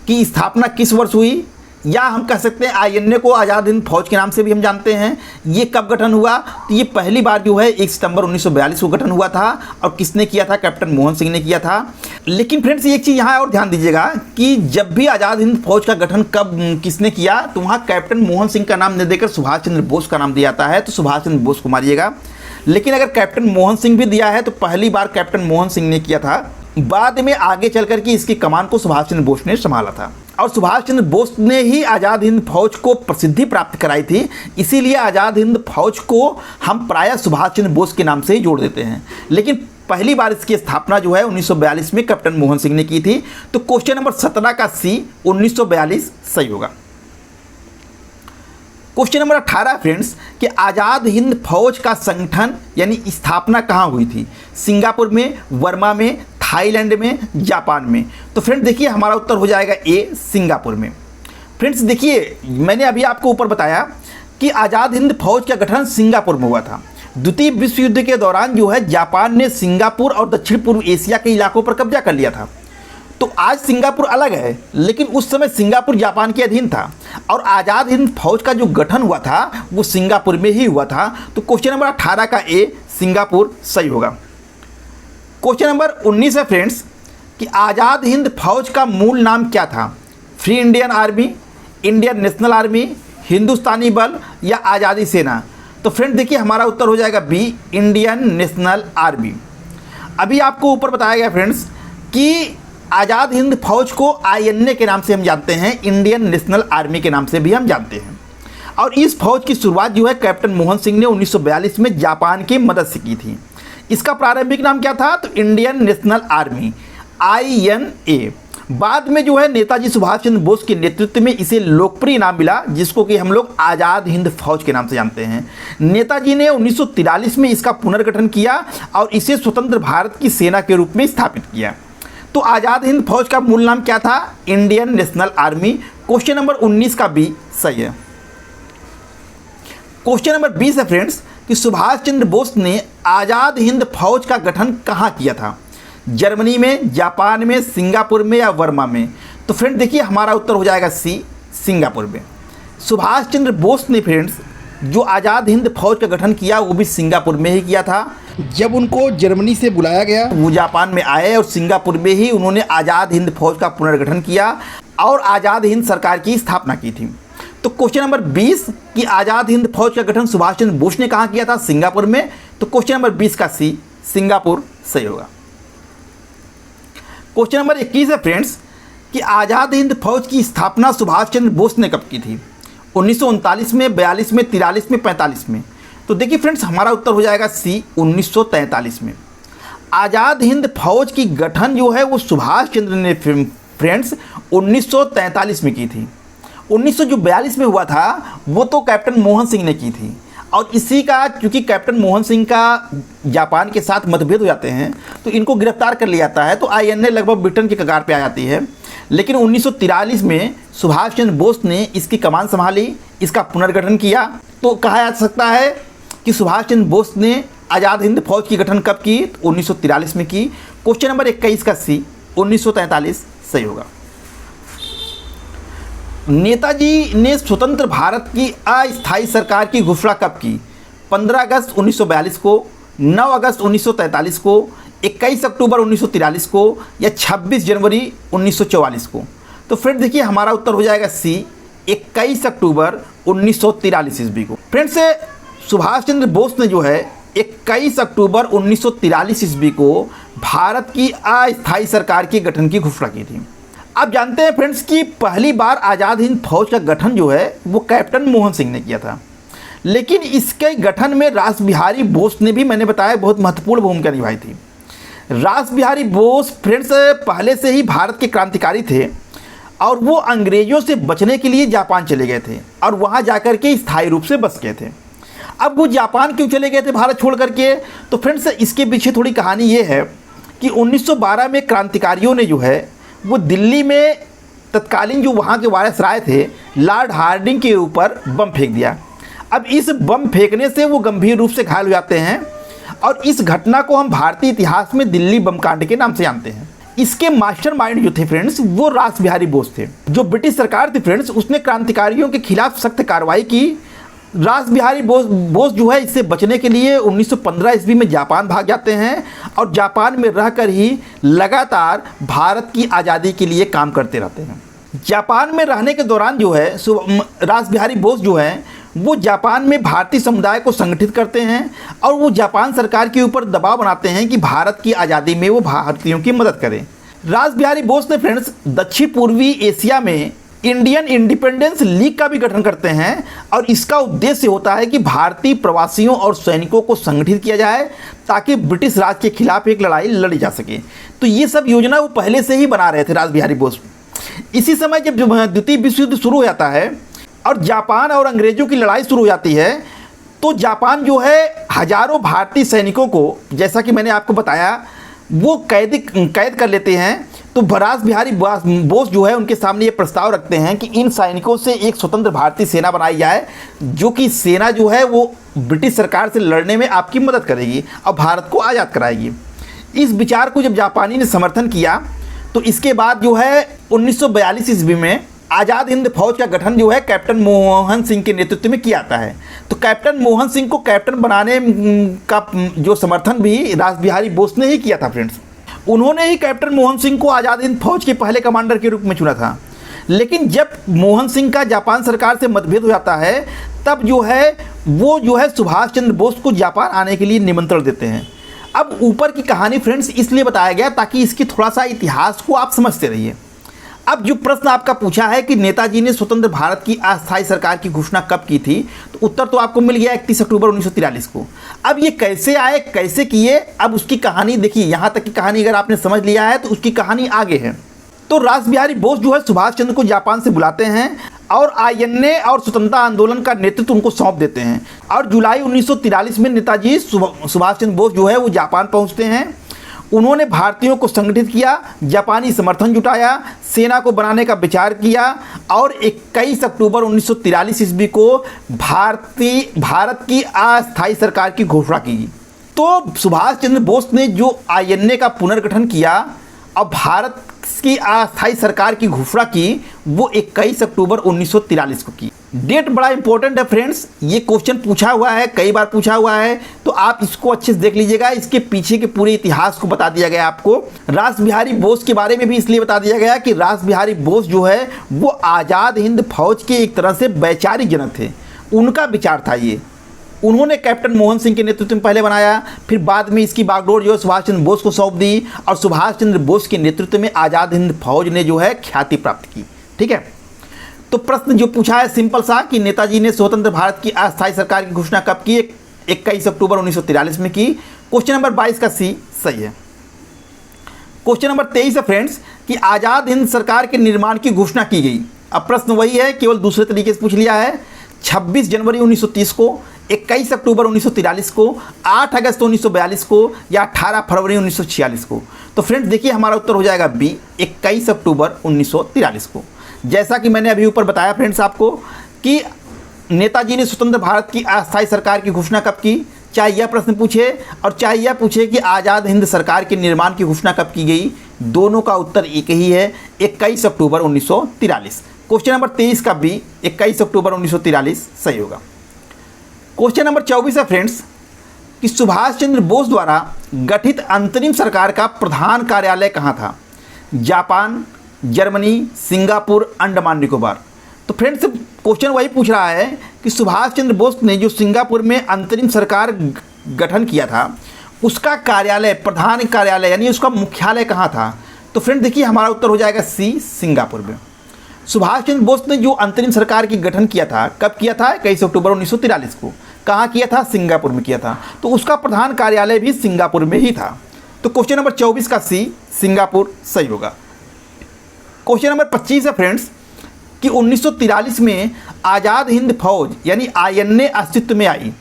की स्थापना किस वर्ष हुई, या हम कह सकते हैं आईएनए को आज़ाद हिंद फौज के नाम से भी हम जानते हैं, ये कब गठन हुआ? तो ये पहली बार जो है 1 सितंबर 1942 को गठन हुआ था और किसने किया था? कैप्टन मोहन सिंह ने किया था। लेकिन फ्रेंड्स, एक चीज़ यहाँ और ध्यान दीजिएगा कि जब भी आज़ाद हिंद फौज का गठन कब किसने किया, तो वहाँ कैप्टन मोहन सिंह का नाम न देकर सुभाष चंद्र बोस का नाम दिया जाता है, तो सुभाष चंद्र बोस को मारिएगा। लेकिन अगर कैप्टन मोहन सिंह भी दिया है तो पहली बार कैप्टन मोहन सिंह ने किया था। बाद में आगे चल कर के इसकी कमान को सुभाष चंद्र बोस ने संभाला था और सुभाष चंद्र बोस ने ही आज़ाद हिंद फौज को प्रसिद्धि प्राप्त कराई थी। इसीलिए आज़ाद हिंद फौज को हम प्रायः सुभाष चंद्र बोस के नाम से ही जोड़ देते हैं। लेकिन पहली बार इसकी स्थापना जो है 1942 में कैप्टन मोहन सिंह ने की थी। तो क्वेश्चन नंबर 17 का सी 1942 सही होगा। क्वेश्चन नंबर 18 फ्रेंड्स कि आज़ाद हिंद फौज का संगठन यानी स्थापना कहाँ हुई थी? सिंगापुर में, बर्मा में, थाईलैंड में, जापान में? तो फ्रेंड्स देखिए, हमारा उत्तर हो जाएगा ए, सिंगापुर में। फ्रेंड्स देखिए, मैंने अभी आपको ऊपर बताया कि आज़ाद हिंद फौज का गठन सिंगापुर में हुआ था। द्वितीय विश्व युद्ध के दौरान जो है जापान ने सिंगापुर और दक्षिण पूर्व एशिया के इलाकों पर कब्जा कर लिया था। तो आज सिंगापुर अलग है, लेकिन उस समय सिंगापुर जापान के अधीन था और आज़ाद हिंद फौज का जो गठन हुआ था वो सिंगापुर में ही हुआ था। तो क्वेश्चन नंबर 18 का ए, सिंगापुर सही होगा। क्वेश्चन नंबर 19 है फ्रेंड्स कि आज़ाद हिंद फौज का मूल नाम क्या था? Free Indian army, Indian national army, हिंदुस्तानी बल या आज़ादी सेना? तो फ्रेंड देखिए, हमारा उत्तर हो जाएगा बी, इंडियन नेशनल आर्मी। अभी आपको ऊपर बताया गया फ्रेंड्स कि आज़ाद हिंद फौज को आईएनए के नाम से हम जानते हैं, इंडियन नेशनल आर्मी के नाम से भी हम जानते हैं। और इस फौज की शुरुआत जो है कैप्टन मोहन सिंह ने 1942 में जापान की मदद से की थी। इसका प्रारंभिक नाम क्या था? तो इंडियन नेशनल आर्मी, INA। बाद में जो है नेताजी सुभाष चंद्र बोस के नेतृत्व में इसे लोकप्रिय नाम मिला, जिसको कि हम लोग आज़ाद हिंद फौज के नाम से जानते हैं। नेताजी ने 1943 में इसका पुनर्गठन किया और इसे स्वतंत्र भारत की सेना के रूप में स्थापित किया। तो आज़ाद हिंद फौज का मूल नाम क्या था? Indian national army. Question number 19 का बी सही है। क्वेश्चन नंबर 20 है फ्रेंड्स कि सुभाष चंद्र बोस ने आज़ाद हिंद फौज का गठन कहाँ किया था? जर्मनी में, जापान में, सिंगापुर में या बर्मा में? तो फ्रेंड देखिए, हमारा उत्तर हो जाएगा सी, सिंगापुर में। सुभाष चंद्र बोस ने फ्रेंड्स जो आज़ाद हिंद फौज का गठन किया वो भी सिंगापुर में ही किया था। जब उनको जर्मनी से बुलाया गया वो जापान में आए और सिंगापुर में ही उन्होंने आज़ाद हिंद फौज का पुनर्गठन किया और आज़ाद हिंद सरकार की स्थापना की थी। तो क्वेश्चन नंबर 20 कि आज़ाद हिंद फौज का गठन सुभाष चंद्र बोस ने कहाँ किया था? सिंगापुर में। तो क्वेश्चन नंबर 20 का सी सिंगापुर सही होगा। क्वेश्चन नंबर 21 है फ्रेंड्स कि आज़ाद हिंद फौज की स्थापना सुभाष चंद्र बोस ने कब की थी? 1939 में, 42 में, 43 में, 45 में। तो देखिए फ्रेंड्स हमारा उत्तर हो जाएगा सी 1943 में। आज़ाद हिंद फौज की गठन जो है वो सुभाष चंद्र ने फ्रेंड्स 1943 में की थी। 1942 में हुआ था वो तो कैप्टन मोहन सिंह ने की थी। और इसी का चूँकि कैप्टन मोहन सिंह का जापान के साथ मतभेद हो जाते हैं तो इनको गिरफ्तार कर लिया जाता है, तो आईएनए लगभग ब्रिटेन के कगार पे आ जाती है। लेकिन 1943 में सुभाष चंद्र बोस ने इसकी कमान संभाली, इसका पुनर्गठन किया। तो कहा जा सकता है कि सुभाष चंद्र बोस ने आज़ाद हिंद फौज की गठन कब की? 1943 में की। क्वेश्चन नंबर 21 का सी 1943 सही होगा। नेताजी ने स्वतंत्र भारत की अस्थायी सरकार की घोषणा कब की? 15 अगस्त 1942 को, 9 अगस्त 1943 को, 21 अक्टूबर 1943 को या 26 जनवरी 1944 को। तो फ्रेंड्स देखिए हमारा उत्तर हो जाएगा सी 21 अक्टूबर 1943 ईस्वी को। फ्रेंड्स सुभाष चंद्र बोस ने जो है 21 अक्टूबर 1943 ईस्वी को भारत की अस्थायी सरकार के गठन की घोषणा की थी। आप जानते हैं फ्रेंड्स कि पहली बार आज़ाद हिंद फौज का गठन जो है वो कैप्टन मोहन सिंह ने किया था, लेकिन इसके गठन में रास बिहारी बोस ने भी मैंने बताया बहुत महत्वपूर्ण भूमिका निभाई थी। रास बिहारी बोस फ्रेंड्स पहले से ही भारत के क्रांतिकारी थे और वो अंग्रेज़ों से बचने के लिए जापान चले गए थे और वहाँ जाकर के स्थायी रूप से बस गए थे। अब वो जापान क्यों चले गए थे भारत छोड़ करके? तो फ्रेंड्स इसके पीछे थोड़ी कहानी ये है कि 1912 में क्रांतिकारियों ने जो है वो दिल्ली में तत्कालीन जो वहाँ के वायसराय थे लॉर्ड हार्डिंग के ऊपर बम फेंक दिया। अब इस बम फेंकने से वो गंभीर रूप से घायल हो जाते हैं और इस घटना को हम भारतीय इतिहास में दिल्ली बम कांड के नाम से जानते हैं। इसके मास्टरमाइंड जो थे फ्रेंड्स वो रास बिहारी बोस थे। जो ब्रिटिश सरकार थी फ्रेंड्स उसने क्रांतिकारियों के खिलाफ सख्त कार्रवाई की। रास बिहारी बोस जो है इससे बचने के लिए 1915 ईस्वी में जापान भाग जाते हैं और जापान में रहकर ही लगातार भारत की आज़ादी के लिए काम करते रहते हैं। जापान में रहने के दौरान जो है रास बिहारी बोस जो है वो जापान में भारतीय समुदाय को संगठित करते हैं और वो जापान सरकार के ऊपर दबाव बनाते हैं कि भारत की आज़ादी में वो भारतीयों की मदद करें। रास बिहारी बोस ने फ्रेंड्स दक्षिण पूर्वी एशिया में इंडियन इंडिपेंडेंस लीग का भी गठन करते हैं और इसका उद्देश्य होता है कि भारतीय प्रवासियों और सैनिकों को संगठित किया जाए ताकि ब्रिटिश राज के खिलाफ एक लड़ाई लड़ी जा सके। तो ये सब योजना वो पहले से ही बना रहे थे रास बिहारी बोस। इसी समय जब द्वितीय विश्व युद्ध शुरू हो जाता है और जापान और अंग्रेज़ों की लड़ाई शुरू हो जाती है तो जापान जो है हजारों भारतीय सैनिकों को, जैसा कि मैंने आपको बताया, वो कैद कर लेते हैं। तो रास बिहारी बोस जो है उनके सामने ये प्रस्ताव रखते हैं कि इन सैनिकों से एक स्वतंत्र भारतीय सेना बनाई जाए जो कि सेना जो है वो ब्रिटिश सरकार से लड़ने में आपकी मदद करेगी और भारत को आज़ाद कराएगी। इस विचार को जब जापानी ने समर्थन किया तो इसके बाद जो है 1942 ईस्वी में आज़ाद हिंद फौज का गठन जो है कैप्टन मोहन सिंह के नेतृत्व में किया जाता है। तो कैप्टन मोहन सिंह को कैप्टन बनाने का जो समर्थन भी रास बिहारी बोस ने ही किया था फ्रेंड्स। उन्होंने ही कैप्टन मोहन सिंह को आज़ाद हिंद फौज के पहले कमांडर के रूप में चुना था। लेकिन जब मोहन सिंह का जापान सरकार से मतभेद हो जाता है तब जो है सुभाष चंद्र बोस को जापान आने के लिए निमंत्रण देते हैं। अब ऊपर की कहानी फ्रेंड्स इसलिए बताया गया ताकि इसकी थोड़ा सा इतिहास को आप समझते रहिए। अब जो प्रश्न आपका पूछा है कि नेताजी ने स्वतंत्र भारत की अस्थायी सरकार की घोषणा कब की थी, तो उत्तर तो आपको मिल गया 31 अक्टूबर 1943 को। अब ये कैसे आए, कैसे किए, अब उसकी कहानी देखिए। यहाँ तक की कहानी अगर आपने समझ लिया है तो उसकी कहानी आगे है। तो रास बिहारी बोस जो है सुभाष चंद्र को जापान से बुलाते हैं और आईएनए और स्वतंत्रता आंदोलन का नेतृत्व उनको सौंप देते हैं और जुलाई 1943 में नेताजी सुभाष चंद्र बोस जो है वो जापान पहुँचते हैं। उन्होंने भारतीयों को संगठित किया, जापानी समर्थन जुटाया, सेना को बनाने का विचार किया और 21 अक्टूबर 1943 ईस्वी को भारत की अस्थायी सरकार की घोषणा की। तो सुभाष चंद्र बोस ने जो आईएनए का पुनर्गठन किया और भारत की अस्थायी सरकार की घोषणा की वो 21 अक्टूबर 1943 को की। डेट बड़ा इंपॉर्टेंट है फ्रेंड्स, ये क्वेश्चन पूछा हुआ है, कई बार पूछा हुआ है, तो आप इसको अच्छे से देख लीजिएगा। इसके पीछे के पूरे इतिहास को बता दिया गया आपको। रास बिहारी बोस के बारे में भी इसलिए बता दिया गया कि रास बिहारी बोस जो है वो आज़ाद हिंद फौज के एक तरह से वैचारिक जनक थे, उनका विचार था ये। उन्होंने कैप्टन मोहन सिंह के नेतृत्व में पहले बनाया, फिर बाद में इसकी बागडोर जो है सुभाष चंद्र बोस को सौंप दी, और सुभाष चंद्र बोस के नेतृत्व में आज़ाद हिंद फौज ने जो है ख्याति प्राप्त की। ठीक है, तो प्रश्न जो पूछा है सिंपल सा कि नेताजी ने स्वतंत्र भारत की अस्थायी सरकार की घोषणा कब की? 21 अक्टूबर 1943 में की। क्वेश्चन नंबर 22 का सी सही है। क्वेश्चन नंबर 23 है फ्रेंड्स कि आज़ाद हिंद सरकार के निर्माण की घोषणा की गई। अब प्रश्न वही है, केवल दूसरे तरीके से पूछ लिया है। 26 जनवरी 1930 को, 21 अक्टूबर 1943 को, 8 अगस्त 1942 को, या 18 फरवरी 1946 को। तो फ्रेंड्स देखिए हमारा उत्तर हो जाएगा बी, 21 अक्टूबर 1943 को। जैसा कि मैंने अभी ऊपर बताया फ्रेंड्स आपको कि नेताजी ने स्वतंत्र भारत की अस्थायी सरकार की घोषणा कब की, चाहे यह प्रश्न पूछे और चाहे यह पूछे कि आज़ाद हिंद सरकार के निर्माण की घोषणा कब की गई, दोनों का उत्तर एक ही है, 21 अक्टूबर 1943। क्वेश्चन नंबर 23 का बी, 21 अक्टूबर 1943 सही होगा। क्वेश्चन नंबर 24 है फ्रेंड्स कि सुभाष चंद्र बोस द्वारा गठित अंतरिम सरकार का प्रधान कार्यालय कहाँ था? Japan, Germany, Singapore, Andaman Nicobar. तो फ्रेंड्स क्वेश्चन वही पूछ रहा है कि सुभाष चंद्र बोस ने जो सिंगापुर में अंतरिम सरकार गठन किया था उसका कार्यालय, प्रधान कार्यालय यानी उसका मुख्यालय कहाँ था? तो फ्रेंड देखिए हमारा उत्तर हो जाएगा सी, सिंगापुर में। सुभाष चंद्र बोस ने जो अंतरिम सरकार की गठन किया था, कब किया था? 21 अक्टूबर 1943 को। कहाँ किया था? सिंगापुर में किया था। तो उसका प्रधान कार्यालय भी सिंगापुर में ही था। तो क्वेश्चन नंबर 24 का सी, सिंगापुर सही होगा। क्वेश्चन नंबर 25 है फ्रेंड्स कि 1943 में आज़ाद हिंद फौज यानी आईएनए अस्तित्व में आई।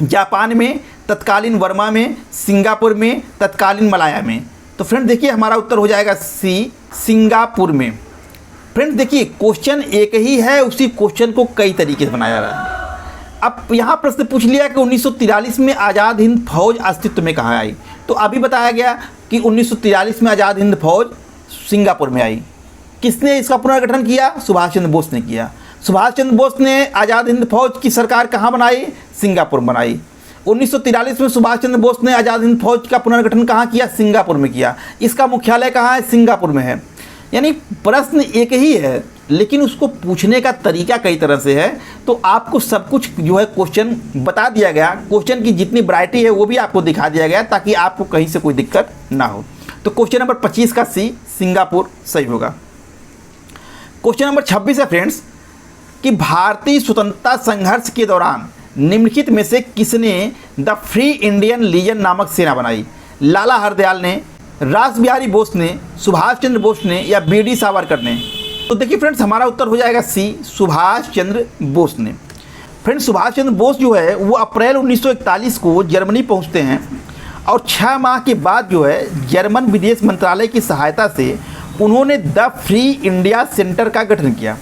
जापान में, तत्कालीन वर्मा में, सिंगापुर में, तत्कालीन मलाया में। तो फ्रेंड देखिए हमारा उत्तर हो जाएगा सी, सिंगापुर में। फ्रेंड्स देखिए क्वेश्चन एक ही है, उसी क्वेश्चन को कई तरीके से बनाया जा रहा है। अब यहाँ प्रश्न पूछ लिया कि 1943 में आज़ाद हिंद फौज अस्तित्व में कहाँ आई, तो अभी बताया गया कि 1943 में आज़ाद हिंद फौज सिंगापुर में आई। किसने इसका पुनर्गठन किया? सुभाष चंद्र बोस ने किया। सुभाष चंद्र बोस ने आज़ाद हिंद फौज की सरकार कहाँ बनाई? सिंगापुर बनाई। 1943 में सुभाष चंद्र बोस ने आज़ाद हिंद फौज का पुनर्गठन कहाँ किया? सिंगापुर में किया। इसका मुख्यालय कहाँ है? सिंगापुर में है। यानी प्रश्न एक ही है लेकिन उसको पूछने का तरीका कई तरह से है। तो आपको सब कुछ जो है क्वेश्चन बता दिया गया, क्वेश्चन की जितनी वैरायटी है वो भी आपको दिखा दिया गया ताकि आपको कहीं से कोई दिक्कत ना हो। तो क्वेश्चन नंबर 25 का सी, सिंगापुर सही होगा। क्वेश्चन नंबर 26 है फ्रेंड्स कि भारतीय स्वतंत्रता संघर्ष के दौरान निम्नलिखित में से किसने द फ्री इंडियन लीजन नामक सेना बनाई? लाला हरदयाल ने, रास बिहारी बोस ने, सुभाष चंद्र बोस ने, या बीडी सावरकर ने? तो देखिए फ्रेंड्स हमारा उत्तर हो जाएगा सी, सुभाष चंद्र बोस ने। फ्रेंड्स सुभाष चंद्र बोस जो है वो अप्रैल 1941 को जर्मनी पहुंचते हैं और 6 माह के बाद जो है जर्मन विदेश मंत्रालय की सहायता से उन्होंने द फ्री इंडिया सेंटर का गठन किया,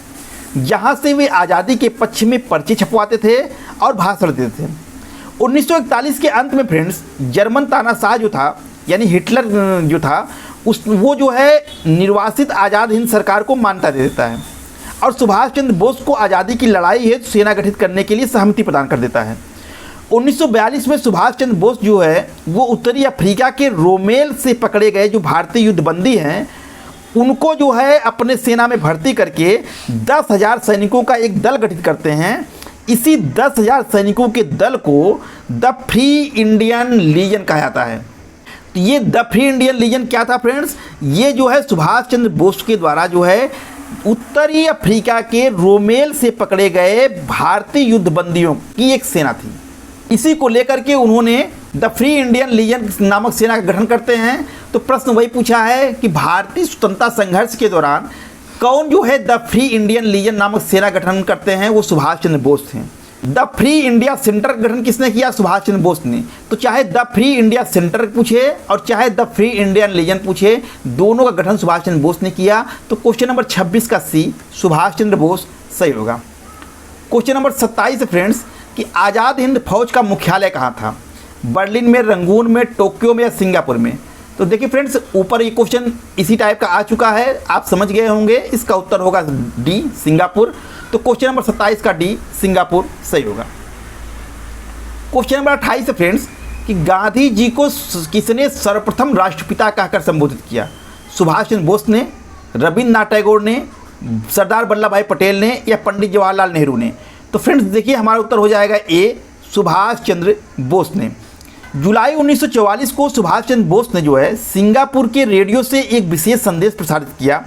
जहां से वे आज़ादी के पक्ष में पर्चे छपवाते थे और भाषण देते थे। 1941 के अंत में फ्रेंड्स जर्मन तानाशाह जो था यानी हिटलर जो था वो जो है निर्वासित आज़ाद हिंद सरकार को मान्यता दे देता है और सुभाष चंद्र बोस को आज़ादी की लड़ाई हेतु सेना गठित करने के लिए सहमति प्रदान कर देता है। 1942 में सुभाष चंद्र बोस जो है वो उत्तरी अफ्रीका के रोमेल से पकड़े गए जो भारतीय युद्धबंदी हैं उनको जो है अपने सेना में भर्ती करके 10,000 सैनिकों का एक दल गठित करते हैं। इसी 10,000 सैनिकों के दल को द फ्री इंडियन लीजन कहा जाता है। तो ये द फ्री इंडियन लीजन क्या था फ्रेंड्स? ये जो है सुभाष चंद्र बोस के द्वारा जो है उत्तरी अफ्रीका के रोमेल से पकड़े गए भारतीय युद्धबंदियों की एक सेना थी। इसी को लेकर के उन्होंने द फ्री इंडियन लीजन नामक सेना का गठन करते हैं। तो प्रश्न वही पूछा है कि भारतीय स्वतंत्रता संघर्ष के दौरान कौन जो है द फ्री इंडियन लीजन नामक सेना गठन करते हैं? वो सुभाष चंद्र बोस थे। द फ्री इंडिया सेंटर का गठन किसने किया? सुभाष चंद्र बोस ने। तो चाहे द फ्री इंडिया सेंटर पूछे और चाहे द फ्री इंडियन लीजन पूछे, दोनों का गठन सुभाष चंद्र बोस ने किया। तो क्वेश्चन नंबर 26 का सी, सुभाष चंद्र बोस सही होगा। क्वेश्चन नंबर 27 फ्रेंड्स कि आज़ाद हिंद फौज का मुख्यालय कहाँ था? बर्लिन में, रंगून में, टोक्यो में या सिंगापुर में? तो देखिए फ्रेंड्स, ऊपर ये क्वेश्चन इसी टाइप का आ चुका है, आप समझ गए होंगे। इसका उत्तर होगा डी, सिंगापुर। तो क्वेश्चन नंबर 27 का डी, सिंगापुर सही होगा। क्वेश्चन नंबर 28 है फ्रेंड्स कि गांधी जी को किसने सर्वप्रथम राष्ट्रपिता कहकर संबोधित किया? सुभाष चंद्र बोस ने, रविन्द्रनाथ टैगोर ने, सरदार वल्लभ भाई पटेल ने, या पंडित जवाहरलाल नेहरू ने? तो फ्रेंड्स देखिए, हमारा उत्तर हो जाएगा ए, सुभाष चंद्र बोस ने। जुलाई 1944 को सुभाष चंद्र बोस ने जो है सिंगापुर के रेडियो से एक विशेष संदेश प्रसारित किया,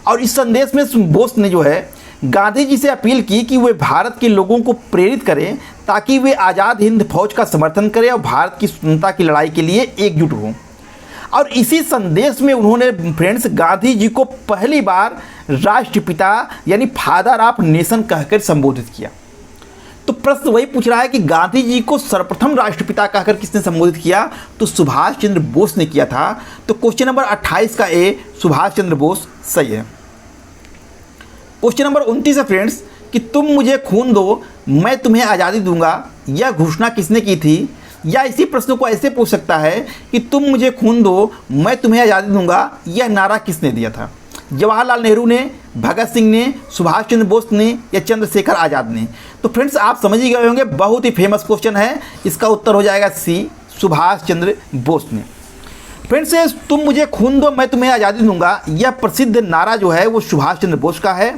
और इस संदेश में बोस ने जो है गांधी जी से अपील की कि वे भारत के लोगों को प्रेरित करें ताकि वे आज़ाद हिंद फौज का समर्थन करें और भारत की स्वतंत्रता की लड़ाई के लिए एकजुट हों। और इसी संदेश में उन्होंने फ्रेंड्स गांधी जी को पहली बार राष्ट्रपिता यानी फादर ऑफ नेशन कहकर संबोधित किया। तो प्रश्न वही पूछ रहा है कि गांधी जी को सर्वप्रथम राष्ट्रपिता कहकर किसने संबोधित किया? तो सुभाष चंद्र बोस ने किया था। तो क्वेश्चन नंबर 28 का ए, सुभाष चंद्र बोस सही है। क्वेश्चन नंबर 29 है फ्रेंड्स कि तुम मुझे खून दो मैं तुम्हें आज़ादी दूंगा, यह घोषणा किसने की थी? या इसी प्रश्न को ऐसे पूछ सकता है कि तुम मुझे खून दो मैं तुम्हें आज़ादी दूंगा, यह नारा किसने दिया था? जवाहरलाल नेहरू ने, भगत सिंह ने, सुभाष चंद्र बोस ने, या चंद्रशेखर आज़ाद ने? तो फ्रेंड्स आप समझ ही गए होंगे, बहुत ही फेमस क्वेश्चन है। इसका उत्तर हो जाएगा सी, सुभाष चंद्र बोस ने। फ्रेंड्स, तुम मुझे खून दो मैं तुम्हें आज़ादी दूंगा, यह प्रसिद्ध नारा जो है वो सुभाष चंद्र बोस का है।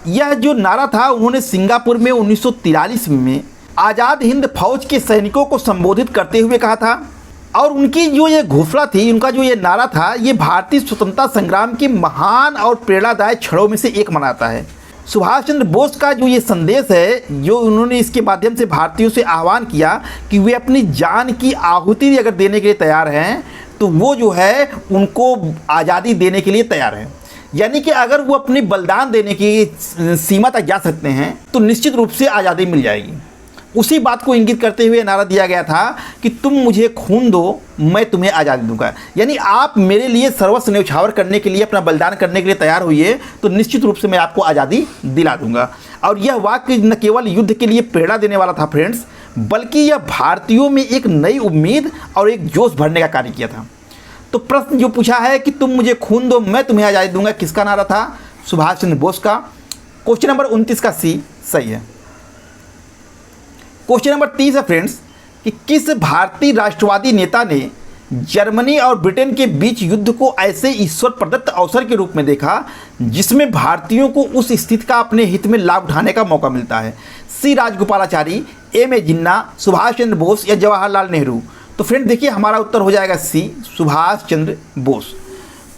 यह जो नारा था उन्होंने सिंगापुर में 1943 में आज़ाद हिंद फौज के सैनिकों को संबोधित करते हुए कहा था। और उनकी जो ये घोषणा थी, उनका जो ये नारा था, ये भारतीय स्वतंत्रता संग्राम के महान और प्रेरणादायक क्षणों में से एक मनाता है। सुभाष चंद्र बोस का जो ये संदेश है, जो उन्होंने इसके माध्यम से भारतीयों से आह्वान किया कि वे अपनी जान की आहुति अगर देने के लिए तैयार हैं तो वो जो है उनको आज़ादी देने के लिए तैयार है। यानी कि अगर वो अपनी बलिदान देने की सीमा तक जा सकते हैं तो निश्चित रूप से आज़ादी मिल जाएगी। उसी बात को इंगित करते हुए नारा दिया गया था कि तुम मुझे खून दो मैं तुम्हें आज़ादी दूंगा। यानी आप मेरे लिए सर्वस्व न्यौछावर करने के लिए, अपना बलिदान करने के लिए तैयार हुई तो निश्चित रूप से मैं आपको आज़ादी दिला दूंगा। और यह वाक्य न केवल युद्ध के लिए प्रेरणा देने वाला था फ्रेंड्स, बल्कि यह भारतीयों में एक नई उम्मीद और एक जोश भरने का कार्य किया था। तो प्रश्न जो पूछा है कि तुम मुझे खून दो मैं तुम्हें आज़ादी दूंगा, किसका नारा था? सुभाष चंद्र बोस का। क्वेश्चन नंबर 29 का सी सही है। क्वेश्चन नंबर 30 है फ्रेंड्स कि किस भारतीय राष्ट्रवादी नेता ने जर्मनी और ब्रिटेन के बीच युद्ध को ऐसे ईश्वर प्रदत्त अवसर के रूप में देखा जिसमें भारतीयों को उस स्थिति का अपने हित में लाभ उठाने का मौका मिलता है? सी राजगोपालाचारी, एम ए जिन्ना, सुभाष चंद्र बोस, या जवाहरलाल नेहरू? तो फ्रेंड देखिए, हमारा उत्तर हो जाएगा सी, सुभाष चंद्र बोस।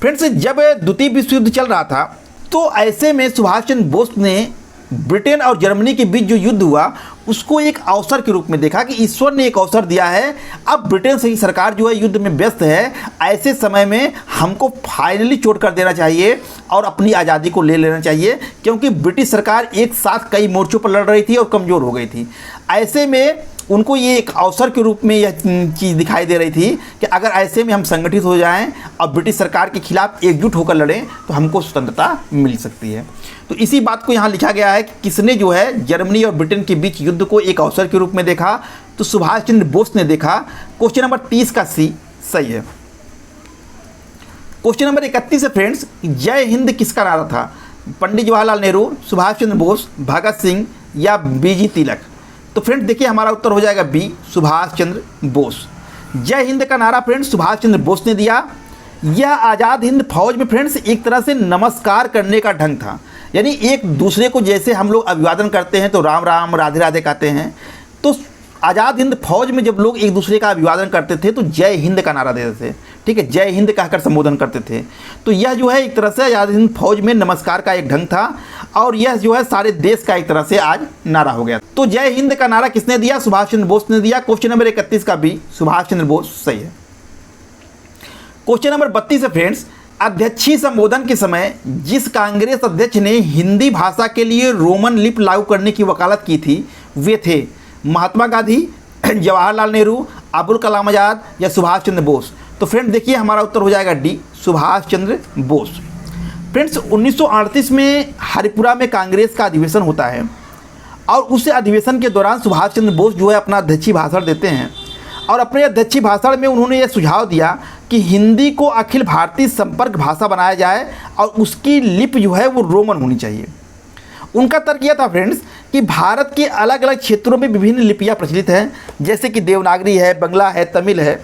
फ्रेंड्स, जब द्वितीय विश्व युद्ध चल रहा था तो ऐसे में सुभाष चंद्र बोस ने ब्रिटेन और जर्मनी के बीच जो युद्ध हुआ उसको एक अवसर के रूप में देखा कि ईश्वर ने एक अवसर दिया है, अब ब्रिटेन से ही सरकार जो है युद्ध में व्यस्त है, ऐसे समय में हमको फाइनली चोट कर देना चाहिए और अपनी आज़ादी को ले लेना चाहिए, क्योंकि ब्रिटिश सरकार एक साथ कई मोर्चों पर लड़ रही थी और कमज़ोर हो गई थी। ऐसे में उनको ये एक अवसर के रूप में यह चीज़ दिखाई दे रही थी कि अगर ऐसे में हम संगठित हो जाएं और ब्रिटिश सरकार के खिलाफ एकजुट होकर लड़ें तो हमको स्वतंत्रता मिल सकती है। तो इसी बात को यहाँ लिखा गया है कि किसने जो है जर्मनी और ब्रिटेन के बीच युद्ध को एक अवसर के रूप में देखा? तो सुभाष चंद्र बोस ने देखा। क्वेश्चन नंबर 30 का सी सही है। क्वेश्चन नंबर 31 है फ्रेंड्स, जय हिंद किसका नारा था? पंडित जवाहरलाल नेहरू, सुभाष चंद्र बोस, भगत सिंह, या बीजी तिलक? तो फ्रेंड्स देखिए, हमारा उत्तर हो जाएगा बी, सुभाष चंद्र बोस। जय हिंद का नारा फ्रेंड्स सुभाष चंद्र बोस ने दिया। यह आज़ाद हिंद फौज में फ्रेंड्स एक तरह से नमस्कार करने का ढंग था। यानी एक दूसरे को जैसे हम लोग अभिवादन करते हैं तो राम राम राधे राधे कहते हैं, तो आज़ाद हिंद फौज में जब लोग एक दूसरे का अभिवादन करते थे तो जय हिंद का नारा देते थे, ठीक है, जय हिंद कहकर संबोधन करते थे। तो यह जो है एक तरह से आज़ाद हिंद फौज में नमस्कार का एक ढंग था और यह जो है सारे देश का एक तरह से आज नारा हो गया। तो जय हिंद का नारा किसने दिया? सुभाष चंद्र बोस ने दिया। क्वेश्चन नंबर 31 का बी, सुभाष चंद्र बोस सही है। क्वेश्चन नंबर 32 है फ्रेंड्स, अध्यक्षीय संबोधन के समय जिस कांग्रेस अध्यक्ष ने हिंदी भाषा के लिए रोमन लिपि लागू करने की वकालत की थी वे थे महात्मा गांधी, जवाहरलाल नेहरू, अबुल कलाम आज़ाद, या सुभाष चंद्र बोस? तो फ्रेंड देखिए, हमारा उत्तर हो जाएगा डी, सुभाष चंद्र बोस। फ्रेंड्स 1938 में हरिपुरा में कांग्रेस का अधिवेशन होता है और उस अधिवेशन के दौरान सुभाष चंद्र बोस जो है अपना अध्यक्षीय भाषण देते हैं और अपने अध्यक्षीय भाषण में उन्होंने यह सुझाव दिया कि हिंदी को अखिल भारतीय संपर्क भाषा बनाया जाए और उसकी लिपि जो है वो रोमन होनी चाहिए। उनका तर्क यह था फ्रेंड्स कि भारत के अलग अलग क्षेत्रों में विभिन्न लिपियाँ प्रचलित हैं, जैसे कि देवनागरी है, बंगला है, तमिल है,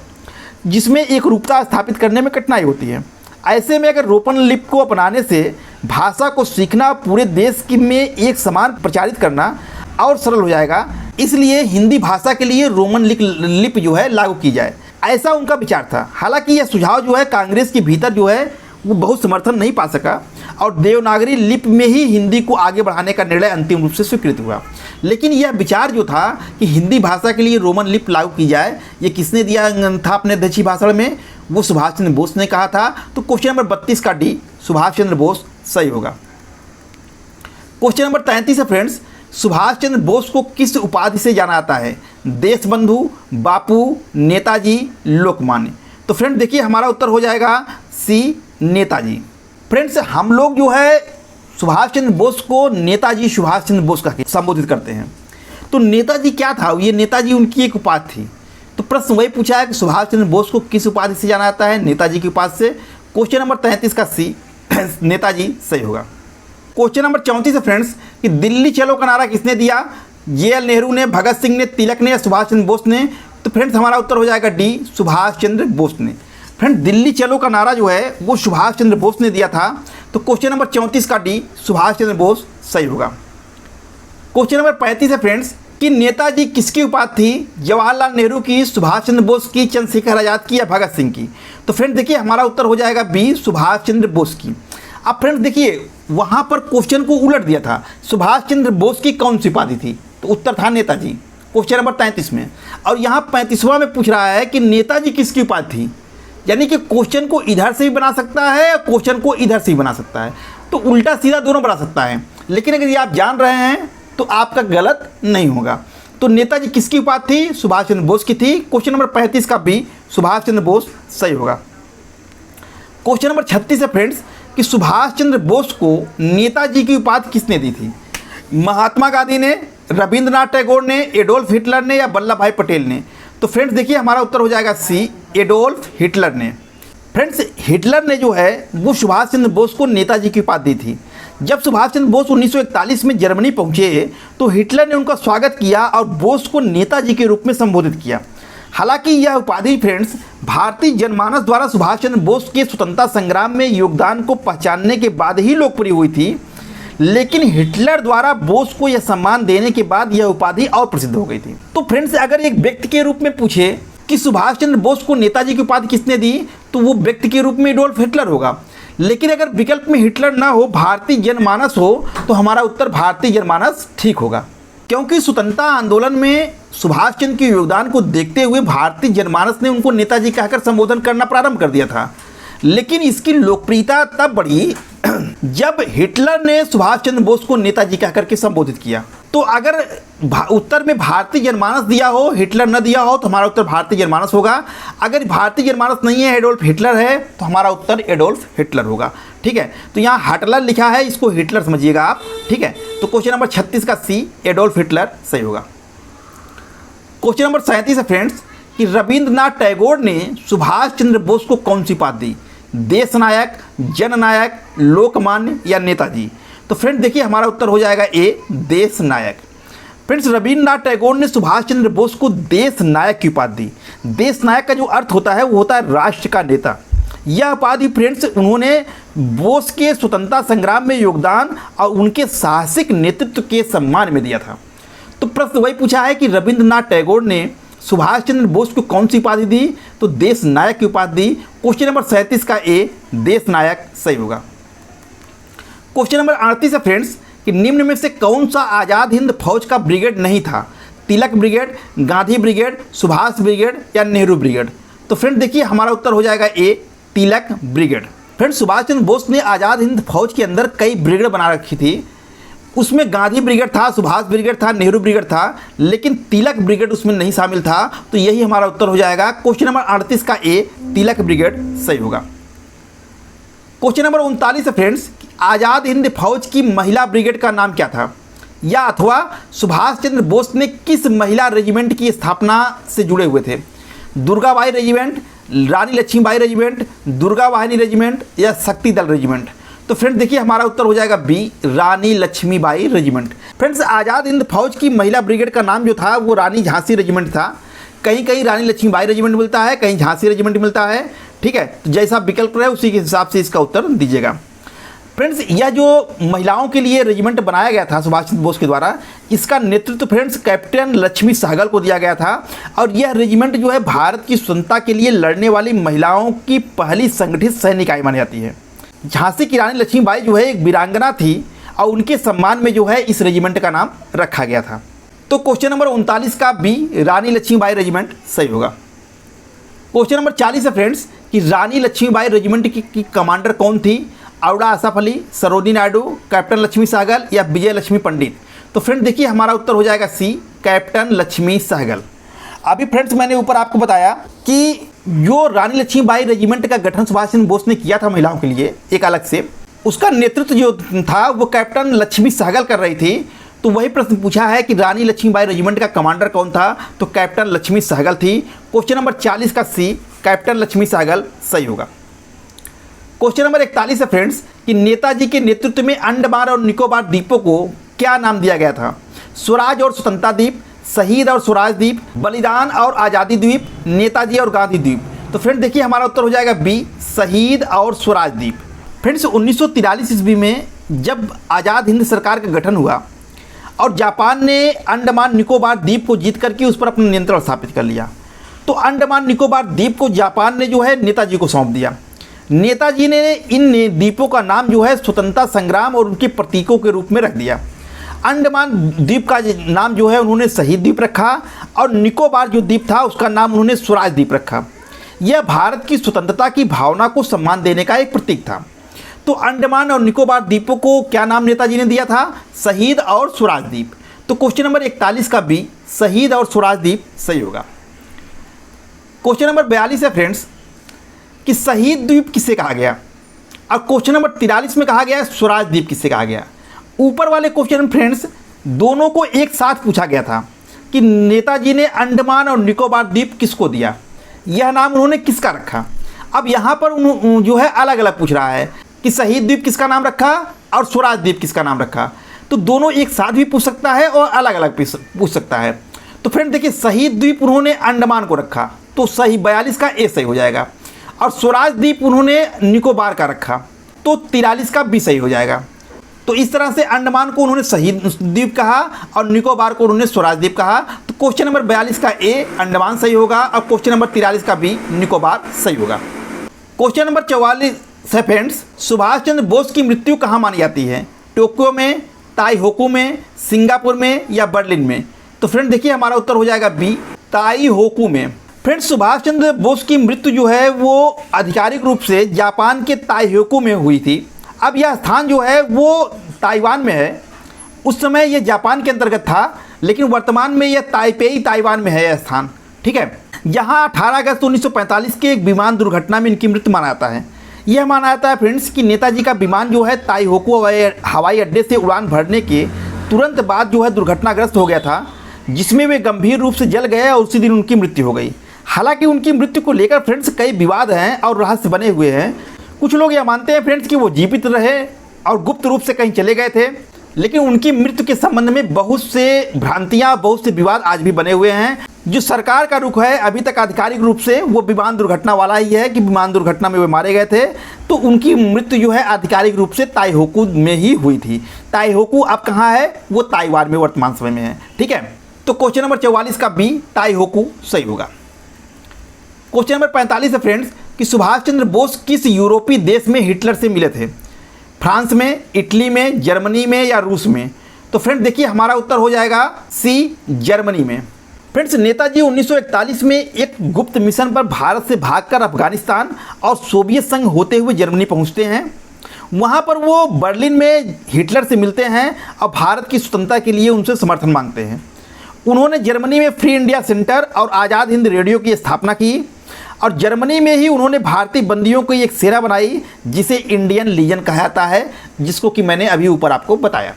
जिसमें एक रूपता स्थापित करने में कठिनाई होती है। ऐसे में अगर रोमन लिपि को अपनाने से भाषा को सीखना, पूरे देश में एक समान प्रचारित करना और सरल हो जाएगा, इसलिए हिंदी भाषा के लिए रोमन लिपि जो है लागू की जाए, ऐसा उनका विचार था। हालांकि यह सुझाव जो है कांग्रेस के भीतर जो है वो बहुत समर्थन नहीं पा सका और देवनागरी लिपि में ही हिंदी को आगे बढ़ाने का निर्णय अंतिम रूप से स्वीकृत हुआ। लेकिन यह विचार जो था कि हिंदी भाषा के लिए रोमन लिपि लागू की जाए, ये किसने दिया था अपने अध्यक्षीय भाषण में? वो सुभाष चंद्र बोस ने कहा था। तो क्वेश्चन नंबर 32 का डी सुभाष चंद्र बोस सही होगा। क्वेश्चन नंबर 33 है फ्रेंड्स, सुभाष चंद्र बोस को किस उपाधि से जाना जाता है? देशबंधु, बापू, नेताजी, लोकमान्य। तो फ्रेंड्स देखिए हमारा उत्तर हो जाएगा सी, नेताजी। फ्रेंड्स हम लोग जो है सुभाष चंद्र बोस को नेताजी सुभाष चंद्र बोस का संबोधित करते हैं। तो नेताजी क्या था? ये नेताजी उनकी एक उपाधि थी। तो प्रश्न वही पूछा है कि सुभाष चंद्र बोस को किस उपाधि से जाना जाता है? नेताजी की उपाधि से। क्वेश्चन नंबर 33 का सी, नेताजी सही होगा। क्वेश्चन नंबर 34 है फ्रेंड्स कि दिल्ली चलो का नारा किसने दिया? JL नेहरू ने, भगत सिंह ने, तिलक ने या सुभाष चंद्र बोस ने? तो फ्रेंड्स हमारा उत्तर हो जाएगा डी, सुभाष चंद्र बोस ने। फ्रेंड दिल्ली चलो का नारा जो है वो सुभाष चंद्र बोस ने दिया था। तो क्वेश्चन नंबर 34 का डी, सुभाष चंद्र बोस सही होगा। क्वेश्चन नंबर 35 है फ्रेंड्स कि नेताजी किसकी उपाधि थी? जवाहरलाल नेहरू की, सुभाष चंद्र बोस की, चंद्रशेखर आज़ाद की या भगत सिंह की? तो फ्रेंड्स देखिए हमारा उत्तर हो जाएगा बी, सुभाष चंद्र बोस की। अब फ्रेंड्स देखिए वहाँ पर क्वेश्चन को उलट दिया था, सुभाष चंद्र बोस की कौन सी उपाधि थी? तो उत्तर था नेताजी, क्वेश्चन नंबर 33 में। और यहाँ 35वां में पूछ रहा है कि नेताजी किसकी उपाधि थी, यानी कि क्वेश्चन को इधर से भी बना सकता है और क्वेश्चन को इधर से भी बना सकता है, तो उल्टा सीधा दोनों बना सकता है। लेकिन अगर ये आप जान रहे हैं तो आपका गलत नहीं होगा। तो नेताजी किसकी उपाधि थी? सुभाष चंद्र बोस की थी। क्वेश्चन नंबर 35 का बी, सुभाष चंद्र बोस सही होगा। क्वेश्चन नंबर 36 है फ्रेंड्स कि सुभाष चंद्र बोस को नेताजी की उपाधि किसने दी थी? महात्मा गांधी ने, रविंद्रनाथ टैगोर ने, एडोल्फ हिटलर ने या वल्लभ भाई पटेल ने? तो फ्रेंड्स देखिए हमारा उत्तर हो जाएगा सी, एडोल्फ हिटलर ने। फ्रेंड्स हिटलर ने जो है वो सुभाष चंद्र बोस को नेताजी की उपाधि दी थी। जब सुभाष चंद्र बोस 1941 में जर्मनी पहुंचे तो हिटलर ने उनका स्वागत किया और बोस को नेताजी के रूप में संबोधित किया। हालांकि यह उपाधि फ्रेंड्स भारतीय जनमानस द्वारा सुभाष चंद्र बोस के स्वतंत्रता संग्राम में योगदान को पहचानने के बाद ही लोकप्रिय हुई थी, लेकिन हिटलर द्वारा बोस को यह सम्मान देने के बाद यह उपाधि और प्रसिद्ध हो गई थी। तो फ्रेंड्स अगर एक व्यक्ति के रूप में पूछे कि सुभाष चंद्र बोस को नेताजी की उपाधि किसने दी, तो वो व्यक्ति के रूप में एडोल्फ हिटलर होगा। लेकिन अगर विकल्प में हिटलर ना हो, भारतीय जनमानस हो, तो हमारा उत्तर भारतीय जनमानस ठीक होगा, क्योंकि स्वतंत्रता आंदोलन में सुभाष चंद्र के योगदान को देखते हुए भारतीय जनमानस ने उनको नेताजी कहकर संबोधन करना प्रारंभ कर दिया था। लेकिन इसकी लोकप्रियता तब बढ़ी जब हिटलर ने सुभाष चंद्र बोस को नेताजी कहकर के संबोधित किया। तो अगर उत्तर में भारतीय जनमानस दिया हो, हिटलर न दिया हो, तो हमारा उत्तर भारतीय जनमानस होगा। अगर भारतीय जनमानस नहीं है, एडोल्फ हिटलर है, तो हमारा उत्तर एडोल्फ हिटलर होगा। ठीक है, तो यहाँ हटलर लिखा है, इसको हिटलर समझिएगा आप। ठीक है, तो क्वेश्चन नंबर 36 का सी, एडोल्फ हिटलर सही होगा। क्वेश्चन नंबर 37 है फ्रेंड्स कि रविंद्रनाथ टैगोर ने सुभाष चंद्र बोस को कौन सी उपाधि दी? देश नायक, जननायक, लोकमान्य या नेताजी? तो फ्रेंड्स देखिए हमारा उत्तर हो जाएगा ए, देश नायक। फ्रेंड्स रविंद्रनाथ टैगोर ने सुभाष चंद्र बोस को देश नायक की उपाधि दी। देश नायक का जो अर्थ होता है वो होता है राष्ट्र का नेता। यह उपाधि फ्रेंड्स उन्होंने बोस के स्वतंत्रता संग्राम में योगदान और उनके साहसिक नेतृत्व के सम्मान में दिया था। तो प्रश्न वही पूछा है कि रविंद्रनाथ टैगोर ने सुभाष चंद्र बोस को कौन सी उपाधि दी? तो देश नायक की उपाधि दी। क्वेश्चन नंबर 37 का ए, देश नायक सही होगा। क्वेश्चन नंबर 38 है फ्रेंड्स कि निम्न में से कौन सा आज़ाद हिंद फौज का ब्रिगेड नहीं था? Tilak brigade, Gandhi brigade, Subhash brigade या नेहरू ब्रिगेड? तो फ्रेंड देखिए हमारा उत्तर हो जाएगा ए, तिलक ब्रिगेड। फ्रेंड सुभाष चंद्र बोस ने आज़ाद हिंद फौज के अंदर कई ब्रिगेड बना रखी थी। उसमें गांधी ब्रिगेड था, सुभाष ब्रिगेड था, नेहरू ब्रिगेड था, लेकिन तिलक ब्रिगेड उसमें नहीं शामिल था। तो यही हमारा उत्तर हो जाएगा क्वेश्चन नंबर 38 का ए, तिलक ब्रिगेड सही होगा। क्वेश्चन नंबर 39 है फ्रेंड्स, आज़ाद हिंद फौज की महिला ब्रिगेड का नाम क्या था? या अथवा सुभाष चंद्र बोस ने किस महिला रेजिमेंट की स्थापना से जुड़े हुए थे? दुर्गाबाई रेजिमेंट, रानी लक्ष्मीबाई रेजिमेंट, दुर्गा वाहिनी रेजिमेंट या शक्ति दल रेजिमेंट? तो फ्रेंड्स देखिए हमारा उत्तर हो जाएगा बी, रानी लक्ष्मीबाई रेजिमेंट। फ्रेंड्स आज़ाद हिंद फौज की महिला ब्रिगेड का नाम जो था वो रानी झांसी रेजिमेंट था। कहीं कहीं रानी लक्ष्मीबाई रेजिमेंट मिलता है, कहीं झांसी रेजिमेंट मिलता है। ठीक है, तो जैसा विकल्प रहे उसी के हिसाब से इसका उत्तर दीजिएगा। फ्रेंड्स यह जो महिलाओं के लिए रेजिमेंट बनाया गया था सुभाष चंद्र बोस के द्वारा, इसका नेतृत्व फ्रेंड्स कैप्टन लक्ष्मी सहगल को दिया गया था। और यह रेजिमेंट जो है भारत की स्वतंत्रता के लिए लड़ने वाली महिलाओं की पहली संगठित सैनिक इकाई मानी जाती है। झांसी की रानी लक्ष्मीबाई जो है एक वीरांगना थी और उनके सम्मान में जो है इस रेजिमेंट का नाम रखा गया था। तो क्वेश्चन नंबर 39 का बी, रानी लक्ष्मीबाई रेजिमेंट सही होगा। क्वेश्चन नंबर 40 है फ्रेंड्स कि रानी लक्ष्मीबाई रेजिमेंट की कमांडर कौन थी? औड़ा आसफ अली, सरोजिनी नायडू, कैप्टन लक्ष्मी सहगल या विजय लक्ष्मी पंडित? तो फ्रेंड देखिए हमारा उत्तर हो जाएगा सी, कैप्टन लक्ष्मी सहगल। अभी फ्रेंड्स मैंने ऊपर आपको बताया कि जो रानी लक्ष्मीबाई रेजिमेंट का गठन सुभाष चंद्र बोस ने किया था महिलाओं के लिए एक अलग से, उसका नेतृत्व जो था वो कैप्टन लक्ष्मी सहगल कर रही थी। तो वही प्रश्न पूछा है कि रानी लक्ष्मीबाई रेजिमेंट का कमांडर कौन था? तो कैप्टन लक्ष्मी सहगल थी। क्वेश्चन नंबर 40 का सी, कैप्टन लक्ष्मी सहगल सही होगा। क्वेश्चन नंबर 41 है फ्रेंड्स कि नेताजी के नेतृत्व में अंडमान और निकोबार द्वीपों को क्या नाम दिया गया था? स्वराज और स्वतंत्रता द्वीप, शहीद और स्वराज द्वीप, बलिदान और आज़ादी द्वीप, नेताजी और गांधी द्वीप? तो फ्रेंड देखिए हमारा उत्तर हो जाएगा बी, शहीद और स्वराज द्वीप। फ्रेंड्स 1943 ईस्वी में जब आज़ाद हिंद सरकार का गठन हुआ और जापान ने अंडमान निकोबार द्वीप को जीत करके उस पर अपना नियंत्रण स्थापित कर लिया, तो अंडमान निकोबार द्वीप को जापान ने जो है नेताजी को सौंप दिया। नेताजी ने इन द्वीपों का नाम जो है स्वतंत्रता संग्राम और उनके प्रतीकों के रूप में रख दिया। अंडमान द्वीप का नाम जो है उन्होंने शहीद द्वीप रखा और निकोबार जो द्वीप था उसका नाम उन्होंने स्वराज द्वीप रखा। यह भारत की स्वतंत्रता की भावना को सम्मान देने का एक प्रतीक था। तो अंडमान और निकोबार द्वीपों को क्या नाम नेताजी ने दिया था? शहीद और स्वराज द्वीप। तो क्वेश्चन नंबर 41 का बी, शहीद और स्वराज द्वीप सही होगा। क्वेश्चन नंबर 42 है फ्रेंड्स कि शहीद द्वीप किसे कहा गया? और क्वेश्चन नंबर 43 में कहा गया है स्वराज द्वीप किसे कहा गया। ऊपर वाले क्वेश्चन फ्रेंड्स दोनों को एक साथ पूछा गया था कि नेताजी ने अंडमान और निकोबार द्वीप किसको दिया, यह नाम उन्होंने किसका रखा। अब यहाँ पर जो है अलग अलग पूछ रहा है कि शहीद द्वीप किसका नाम रखा और स्वराज द्वीप किसका नाम रखा। तो दोनों एक साथ भी पूछ सकता है और अलग अलग पूछ सकता है। तो फ्रेंड देखिए शहीद द्वीप उन्होंने अंडमान को रखा तो सही 42 का ए सही हो जाएगा, और स्वराज द्वीप उन्होंने निकोबार का रखा तो 43 का बी सही हो जाएगा। तो इस तरह से अंडमान को उन्होंने शहीद द्वीप कहा और निकोबार को उन्होंने स्वराज द्वीप कहा। तो क्वेश्चन नंबर 42 का ए अंडमान सही होगा और क्वेश्चन नंबर 43 का बी निकोबार सही होगा। क्वेश्चन नंबर 44 है फ्रेंड्स, सुभाष चंद्र बोस की मृत्यु कहाँ मानी जाती है? टोक्यो में, ताइहोकू में, सिंगापुर में या बर्लिन में? तो फ्रेंड देखिए हमारा उत्तर हो जाएगा बी, ताइहोकू में। फ्रेंड्स सुभाष चंद्र बोस की मृत्यु जो है वो आधिकारिक रूप से जापान के ताइहोकू में हुई थी। अब यह स्थान जो है वो ताइवान में है। उस समय यह जापान के अंतर्गत था, लेकिन वर्तमान में यह ताइपेई ताइवान में है यह स्थान। ठीक है, यहाँ 18 अगस्त 1945 के एक विमान दुर्घटना में इनकी मृत्यु माना जाता है। यह माना जाता है फ्रेंड्स कि नेताजी का विमान जो है ताइहोकू हवाई अड्डे से उड़ान भरने के तुरंत बाद जो है दुर्घटनाग्रस्त हो गया था, जिसमें वे गंभीर रूप से जल गए और उसी दिन उनकी मृत्यु हो गई। हालांकि उनकी मृत्यु को लेकर फ्रेंड्स कई विवाद हैं और रहस्य बने हुए हैं। कुछ लोग यह मानते हैं फ्रेंड्स कि वो जीवित रहे और गुप्त रूप से कहीं चले गए थे, लेकिन उनकी मृत्यु के संबंध में बहुत से भ्रांतियां, बहुत से विवाद आज भी बने हुए हैं। जो सरकार का रुख है अभी तक आधिकारिक रूप से वो विमान दुर्घटना वाला ही है कि विमान दुर्घटना में वे मारे गए थे। तो उनकी मृत्यु जो है आधिकारिक रूप से ताइहोकू में ही हुई थी। ताइहोकू अब कहाँ है? वो ताइवान में वर्तमान समय में है। ठीक है, तो क्वेश्चन नंबर 44 का बी ताइहोकू सही होगा। क्वेश्चन नंबर 45 है फ्रेंड्स कि सुभाष चंद्र बोस किस यूरोपीय देश में हिटलर से मिले थे? फ्रांस में, इटली में, जर्मनी में या रूस में? तो फ्रेंड देखिए हमारा उत्तर हो जाएगा सी, जर्मनी में। फ्रेंड्स नेताजी 1941 में एक गुप्त मिशन पर भारत से भागकर अफगानिस्तान और सोवियत संघ होते हुए जर्मनी पहुंचते हैं। वहां पर वो बर्लिन में हिटलर से मिलते हैं और भारत की स्वतंत्रता के लिए उनसे समर्थन मांगते हैं। उन्होंने जर्मनी में फ्री इंडिया सेंटर और आज़ाद हिंद रेडियो की स्थापना की और जर्मनी में ही उन्होंने भारतीय बंदियों की एक सेना बनाई जिसे इंडियन लीजन कहा जाता है, जिसको कि मैंने अभी ऊपर आपको बताया।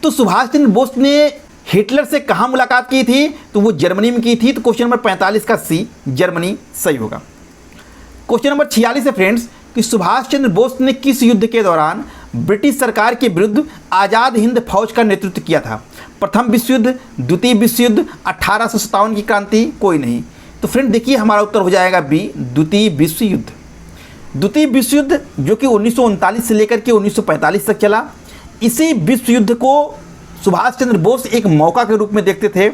तो सुभाष चंद्र बोस ने हिटलर से कहाँ मुलाकात की थी? तो वो जर्मनी में की थी। तो क्वेश्चन नंबर 45 का सी, जर्मनी सही होगा। क्वेश्चन नंबर 46 है फ्रेंड्स कि सुभाष चंद्र बोस ने किस युद्ध के दौरान ब्रिटिश सरकार के विरुद्ध आज़ाद हिंद फौज का नेतृत्व किया था? प्रथम विश्व युद्ध, द्वितीय विश्व युद्ध, 1857 की क्रांति, कोई नहीं। तो फ्रेंड देखिए हमारा उत्तर हो जाएगा बी, द्वितीय विश्व युद्ध। द्वितीय विश्व युद्ध जो कि 1939 से लेकर के 1945 तक चला, इसी विश्व युद्ध को सुभाष चंद्र बोस एक मौका के रूप में देखते थे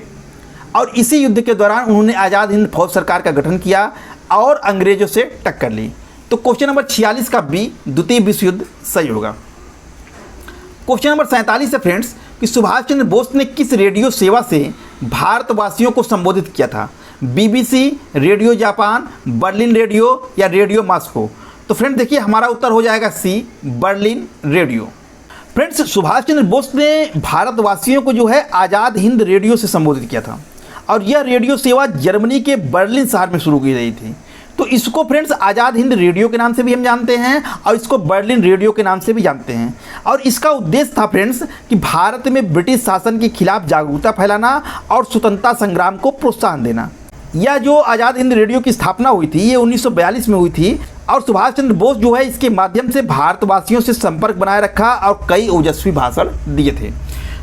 और इसी युद्ध के दौरान उन्होंने आज़ाद हिंद फौज सरकार का गठन किया और अंग्रेजों से टक्कर ली। तो क्वेश्चन नंबर 46 का बी, द्वितीय विश्व युद्ध सही होगा। क्वेश्चन नंबर 47 है फ्रेंड्स कि सुभाष चंद्र बोस ने किस रेडियो सेवा से भारतवासियों को संबोधित किया था? BBC, radio Japan, Berlin radio या रेडियो मॉस्को? तो फ्रेंड देखिए हमारा उत्तर हो जाएगा सी, Berlin radio. Friends Subhash Chandra Bose ने भारतवासियों को जो है आज़ाद हिंद रेडियो से संबोधित किया था और यह रेडियो सेवा जर्मनी के बर्लिन शहर में शुरू की गई थी। तो इसको फ्रेंड्स आज़ाद हिंद रेडियो के नाम से भी हम जानते हैं और इसको बर्लिन रेडियो के नाम से भी जानते हैं। और इसका उद्देश्य था फ्रेंड्स कि भारत में ब्रिटिश शासन के खिलाफ जागरूकता फैलाना और स्वतंत्रता संग्राम को प्रोत्साहन देना। यह जो आज़ाद हिंद रेडियो की स्थापना हुई थी ये 1942 में हुई थी और सुभाष चंद्र बोस जो है इसके माध्यम से भारतवासियों से संपर्क बनाए रखा और कई ओजस्वी भाषण दिए थे।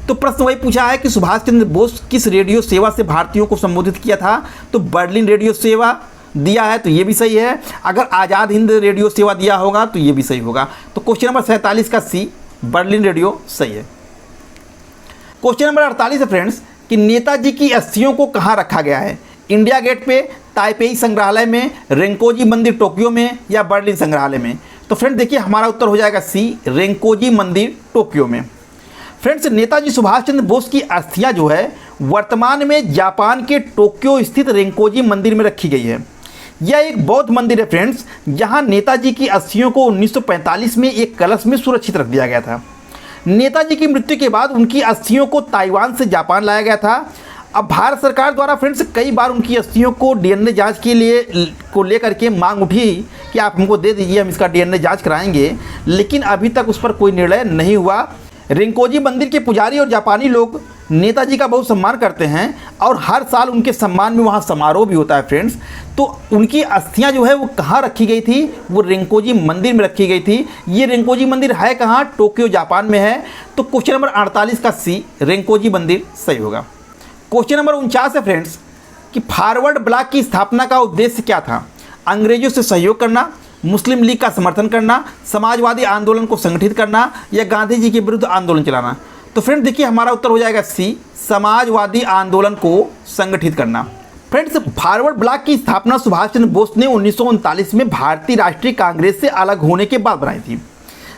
तो प्रश्न वही पूछा है कि सुभाष चंद्र बोस किस रेडियो सेवा से भारतीयों को संबोधित किया था? तो बर्लिन रेडियो सेवा दिया है तो ये भी सही है। अगर आज़ाद हिंद रेडियो सेवा दिया होगा तो ये भी सही होगा। तो क्वेश्चन नंबर 47 का सी, बर्लिन रेडियो सही है। क्वेश्चन नंबर 48 है फ्रेंड्स कि नेताजी की अस्थियों को कहाँ रखा गया है? इंडिया गेट पे, ताइपेई संग्रहालय में, रेंकोजी मंदिर टोक्यो में या बर्लिन संग्रहालय में? तो फ्रेंड देखिए हमारा उत्तर हो जाएगा सी, रेंकोजी मंदिर टोक्यो में। फ्रेंड्स नेताजी सुभाष चंद्र बोस की अस्थियां जो है वर्तमान में जापान के टोक्यो स्थित रेंकोजी मंदिर में रखी गई है। यह एक बौद्ध मंदिर है फ्रेंड्स, जहां नेताजी की अस्थियों को 1945 में एक कलश में सुरक्षित रख दिया गया था। नेताजी की मृत्यु के बाद उनकी अस्थियों को ताइवान से जापान लाया गया था। अब भारत सरकार द्वारा फ्रेंड्स कई बार उनकी अस्थियों को डीएनए जांच के लिए लेकर के मांग उठी कि आप हमको दे दीजिए, हम इसका डीएनए जांच कराएंगे, लेकिन अभी तक उस पर कोई निर्णय नहीं हुआ। रेंकोजी मंदिर के पुजारी और जापानी लोग नेताजी का बहुत सम्मान करते हैं और हर साल उनके सम्मान में वहाँ समारोह भी होता है फ्रेंड्स। तो उनकी अस्थियाँ जो है वो कहाँ रखी गई थी? वो रेंकोजी मंदिर में रखी गई थी। ये रेंकोजी मंदिर है कहाँ? टोक्यो जापान में है। तो क्वेश्चन नंबर 48 का सी, रेंकोजी मंदिर सही होगा। क्वेश्चन नंबर 49 है फ्रेंड्स कि फॉरवर्ड ब्लॉक की स्थापना का उद्देश्य क्या था? अंग्रेजों से सहयोग करना, मुस्लिम लीग का समर्थन करना, समाजवादी आंदोलन को संगठित करना या गांधी जी के विरुद्ध आंदोलन चलाना? तो फ्रेंड्स देखिए हमारा उत्तर हो जाएगा सी, समाजवादी आंदोलन को संगठित करना। फ्रेंड्स फॉरवर्ड ब्लॉक की स्थापना सुभाष चंद्र बोस ने 1939 में भारतीय राष्ट्रीय कांग्रेस से अलग होने के बाद बनाई थी,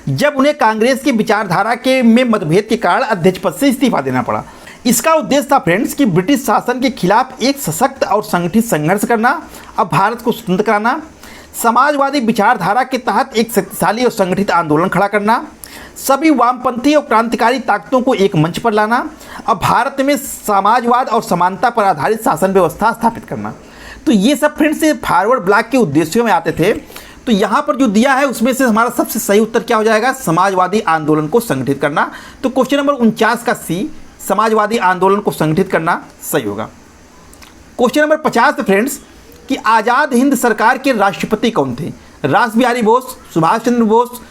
जब उन्हें कांग्रेस की विचारधारा के में मतभेद के कारण अध्यक्ष पद से इस्तीफा देना पड़ा। इसका उद्देश्य था फ्रेंड्स कि ब्रिटिश शासन के खिलाफ एक सशक्त और संगठित संघर्ष करना और भारत को स्वतंत्र कराना, समाजवादी विचारधारा के तहत एक शक्तिशाली और संगठित आंदोलन खड़ा करना, सभी वामपंथी और क्रांतिकारी ताकतों को एक मंच पर लाना और भारत में समाजवाद और समानता पर आधारित शासन व्यवस्था स्थापित करना। तो ये सब फ्रेंड्स फॉरवर्ड ब्लॉक के उद्देश्यों में आते थे। तो यहाँ पर जो दिया है उसमें से हमारा सबसे सही उत्तर क्या हो जाएगा? समाजवादी आंदोलन को संगठित करना। तो क्वेश्चन नंबर 49 का सी, समाजवादी आंदोलन को संगठित करना सही होगा। क्वेश्चन नंबर 50 है फ्रेंड्स कि आज़ाद हिंद सरकार के राष्ट्रपति कौन थे? रास बिहारी बोस, सुभाष चंद्र बोस,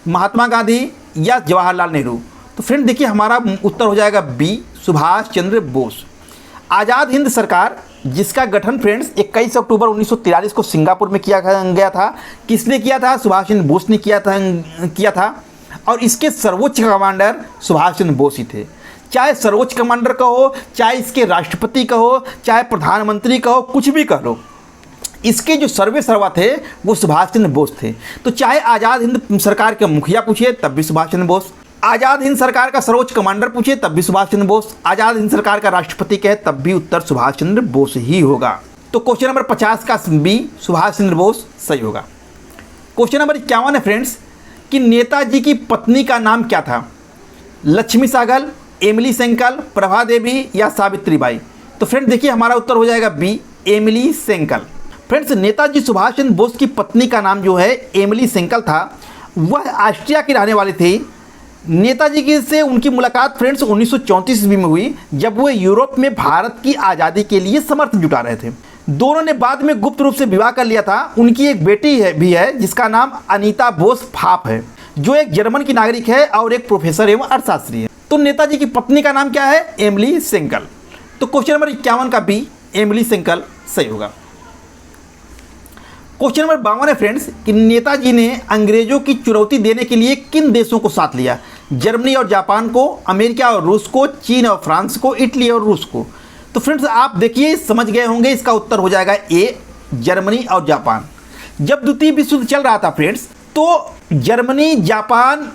महात्मा गांधी या जवाहरलाल नेहरू? तो फ्रेंड देखिए हमारा उत्तर हो जाएगा बी, सुभाष चंद्र बोस। आज़ाद हिंद सरकार जिसका गठन फ्रेंड्स 21 अक्टूबर 1943 को सिंगापुर में किया गया था। किसने किया था? सुभाष चंद्र बोस ने किया था और इसके सर्वोच्च कमांडर सुभाष चंद्र बोस ही थे। चाहे सर्वोच्च कमांडर कहो, चाहे इसके राष्ट्रपति कहो, चाहे प्रधानमंत्री कहो, कुछ भी कह लो, इसके जो सर्वा थे वो सुभाष चंद्र बोस थे। तो चाहे आज़ाद हिंद सरकार के मुखिया पूछिए तब भी सुभाष चंद्र बोस, आज़ाद हिंद सरकार का सर्वोच्च कमांडर पूछे तब भी सुभाष चंद्र बोस, आज़ाद हिंद सरकार का राष्ट्रपति कहे तब भी उत्तर सुभाष चंद्र बोस ही होगा। तो क्वेश्चन नंबर 50 का बी, सुभाष चंद्र बोस सही होगा। क्वेश्चन नंबर 51 है फ्रेंड्स कि नेताजी की पत्नी का नाम क्या था? लक्ष्मी सहगल, एमिली सेंकल, प्रभा देवी या सावित्री बाई? तो फ्रेंड देखिए हमारा उत्तर हो जाएगा B, Emily Schenkl. Friends Netaji Subhash Chandra Bose की पत्नी का नाम जो है एमिली सेंकल था। वह ऑस्ट्रिया की रहने वाली थी नेताजी की से उनकी मुलाकात फ्रेंड्स 1934 ईस्वी में हुई, जब वो यूरोप में भारत की आज़ादी के लिए समर्थन जुटा रहे थे। दोनों ने बाद में गुप्त रूप से विवाह कर लिया था। उनकी एक बेटी भी है जिसका नाम अनीता बोस फाप है, जो एक जर्मन की नागरिक है और एक प्रोफेसर एवं अर्थशास्त्री है। तो नेताजी की पत्नी का नाम क्या है? एमिली सेंकल। तो क्वेश्चन नंबर 51 का बी, एमिली सेंकल सही होगा। क्वेश्चन नंबर 52 है फ्रेंड्स कि नेताजी ने अंग्रेजों की चुनौती देने के लिए किन देशों को साथ लिया? जर्मनी और जापान को, अमेरिका और रूस को, चीन और फ्रांस को, इटली और रूस को। तो फ्रेंड्स आप देखिए समझ गए होंगे, इसका उत्तर हो जाएगा ए, जर्मनी और जापान। जब द्वितीय विश्व युद्ध चल रहा था फ्रेंड्स, तो जर्मनी, जापान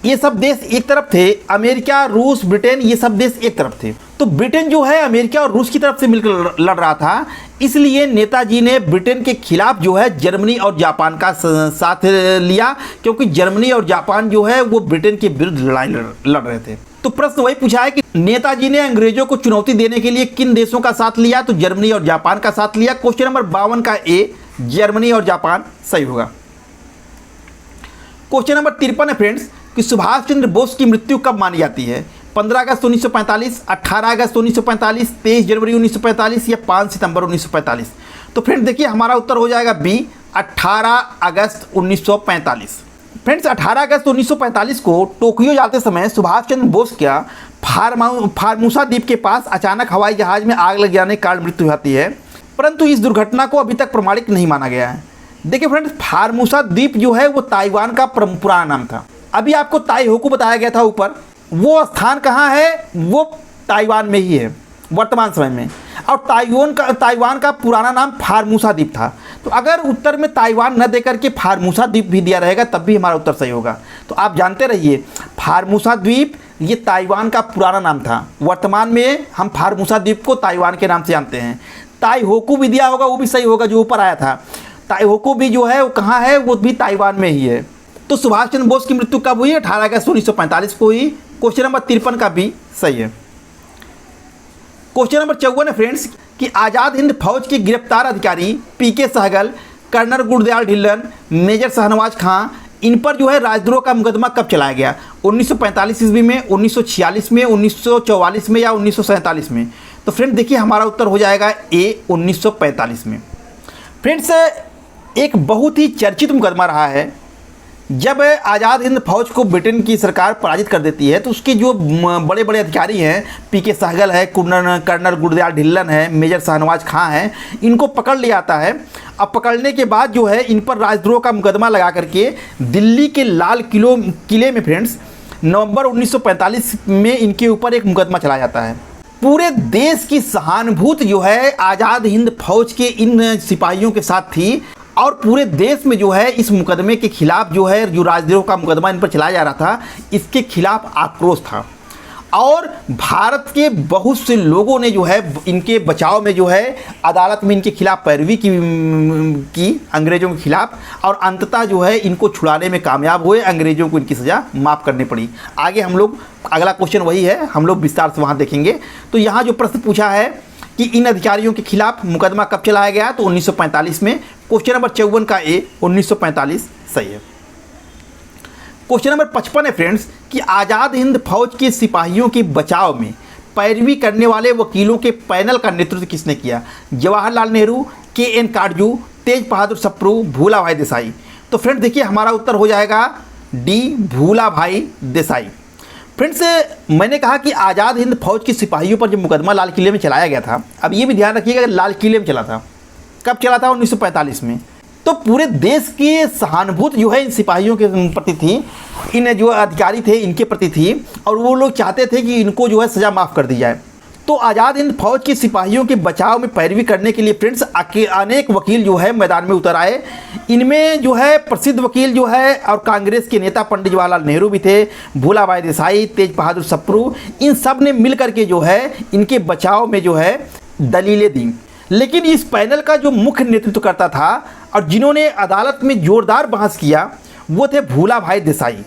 ये सब देश एक तरफ थे, अमेरिका, रूस, ब्रिटेन ये सब देश एक तरफ थे। तो ब्रिटेन जो है अमेरिका और रूस की तरफ से मिलकर लड़ रहा था, इसलिए नेताजी ने ब्रिटेन के खिलाफ जो है जर्मनी और जापान का साथ लिया, क्योंकि जर्मनी और जापान जो है वो ब्रिटेन के विरुद्ध लड़ाई लड़ रहे थे। तो प्रश्न वही पूछा है कि नेताजी ने अंग्रेजों को चुनौती देने के लिए किन देशों का साथ लिया? तो जर्मनी और जापान का साथ लिया। क्वेश्चन नंबर 52 का ए, जर्मनी और जापान सही होगा। क्वेश्चन नंबर 53 है फ्रेंड्स कि सुभाष चंद्र बोस की मृत्यु कब मानी जाती है? 15 अगस्त 1945, 18 अगस्त 1945, 23 जनवरी 1945 या 5 सितंबर 1945। तो फ्रेंड्स देखिए हमारा उत्तर हो जाएगा बी, 18 अगस्त 1945। फ्रेंड्स 18 अगस्त 1945 को टोक्यो जाते समय सुभाष चंद्र बोस का फार्मूसा द्वीप के पास अचानक हवाई जहाज में आग लग जाने के कारण मृत्यु होती है, परंतु इस दुर्घटना को अभी तक प्रमाणित नहीं माना गया है। देखिए फ्रेंड्स फार्मूसा द्वीप जो है वो ताइवान का पुराना नाम था। अभी आपको ताइहोकू बताया गया था ऊपर, वो स्थान कहाँ है? वो ताइवान में ही है वर्तमान समय में, और ताइवान का पुराना नाम फार्मूसा द्वीप था। तो अगर उत्तर में ताइवान न देकर के फार्मूसा द्वीप भी दिया रहेगा तब भी हमारा उत्तर सही होगा। तो आप जानते रहिए फार्मूसा द्वीप ये ताइवान का पुराना नाम था, वर्तमान में हम फार्मूसा द्वीप को ताइवान के नाम से जानते हैं। ताइहोकू भी दिया होगा, वो भी सही होगा जो ऊपर आया था। ताइहोकू भी जो है वो कहाँ है? वो भी ताइवान में ही है। तो सुभाष चंद्र बोस की मृत्यु कब हुई? 18 अगस्त 1945 को हुई। क्वेश्चन नंबर 53 का भी सही है। क्वेश्चन नंबर 54 है फ्रेंड्स कि आज़ाद हिंद फौज के गिरफ्तार अधिकारी पीके सहगल, कर्नल गुरदयाल ढिल्लन, मेजर शाहनवाज खां, इन पर जो है राजद्रोह का मुकदमा कब चलाया गया? 1945 ईस्वी में, 1946 में, 1944 में या 1947 में? तो फ्रेंड्स देखिए हमारा उत्तर हो जाएगा ए, 1945 में। फ्रेंड्स एक बहुत ही चर्चित मुकदमा रहा है। जब आज़ाद हिंद फौज को ब्रिटेन की सरकार पराजित कर देती है तो उसके जो बड़े बड़े अधिकारी हैं, पीके सहगल है, कर्नल गुरदयाल ढिल्लन है, मेजर शाहनवाज खां हैं, इनको पकड़ लिया जाता है। अब पकड़ने के बाद जो है इन पर राजद्रोह का मुकदमा लगा करके दिल्ली के लाल किले में फ्रेंड्स नवंबर 1945 में इनके ऊपर एक मुकदमा चलाया जाता है। पूरे देश की सहानुभूति जो है आज़ाद हिंद फौज के इन सिपाहियों के साथ थी, और पूरे देश में जो है इस मुकदमे के खिलाफ जो है जो राजद्रोह का मुकदमा इन पर चलाया जा रहा था, इसके खिलाफ आक्रोश था। और भारत के बहुत से लोगों ने जो है इनके बचाव में जो है अदालत में इनके खिलाफ पैरवी की अंग्रेज़ों के खिलाफ, और अंततः जो है इनको छुड़ाने में कामयाब हुए। अंग्रेज़ों को इनकी सज़ा माफ़ करनी पड़ी। आगे हम लोग अगला क्वेश्चन वही है, हम लोग विस्तार से वहाँ देखेंगे। तो यहाँ जो प्रश्न पूछा है कि इन अधिकारियों के खिलाफ मुकदमा कब चलाया गया, तो 1945 में। क्वेश्चन नंबर 54 का ए, 1945 सही है। क्वेश्चन नंबर 55 है फ्रेंड्स कि आज़ाद हिंद फौज के सिपाहियों के बचाव में पैरवी करने वाले वकीलों के पैनल का नेतृत्व किसने किया? जवाहरलाल नेहरू, के.एन. काटजू, तेज बहादुर सप्रू, भूला भाई देसाई। तो फ्रेंड्स देखिए हमारा उत्तर हो जाएगा डी, भूला भाई देसाई। फ्रेंड्स मैंने कहा कि आज़ाद हिंद फौज के सिपाहियों पर जो मुकदमा लाल किले में चलाया गया था, अब ये भी ध्यान रखिएगा लाल किले में चला था। कब चला था? 1945 में। तो पूरे देश की सहानुभूति जो है इन सिपाहियों के प्रति थी, इन जो अधिकारी थे इनके प्रति थी, और वो लोग चाहते थे कि इनको जो है सज़ा माफ़ कर दी जाए। तो आज़ाद हिंद फौज के सिपाहियों के बचाव में पैरवी करने के लिए फ्रेंड्स अनेक वकील जो है मैदान में उतर आए। इनमें जो है प्रसिद्ध वकील जो है और कांग्रेस के नेता पंडित जवाहरलाल नेहरू भी थे, भूला भाई देसाई, तेज बहादुर सप्रू, इन सब ने मिल करके जो है इनके बचाव में जो है दलीलें दी। लेकिन इस पैनल का जो मुख्य नेतृत्व करता था और जिन्होंने अदालत में जोरदार बहस किया वो थे भूला भाई देसाई।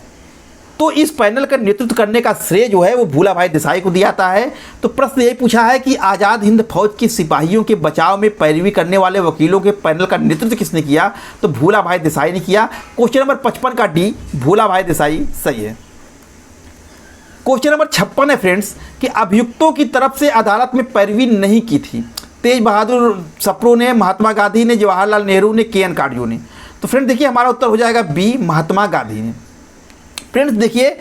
तो इस पैनल का नेतृत्व करने का श्रेय जो है वो भूला भाई देसाई को दिया जाता है। तो प्रश्न यही पूछा है कि आज़ाद हिंद फौज के सिपाहियों के बचाव में पैरवी करने वाले वकीलों के पैनल का नेतृत्व किसने किया? तो भूला भाई देसाई ने किया। क्वेश्चन नंबर 55 का डी, भूला भाई देसाई सही है। क्वेश्चन नंबर 56 है फ्रेंड्स कि अभियुक्तों की तरफ से अदालत में पैरवी नहीं की थी। तेज बहादुर सप्रू ने, महात्मा गांधी ने, जवाहरलाल नेहरू ने, के.एन. काटजू ने। तो फ्रेंड्स देखिए हमारा उत्तर हो जाएगा बी, महात्मा गांधी ने। फ्रेंड्स देखिए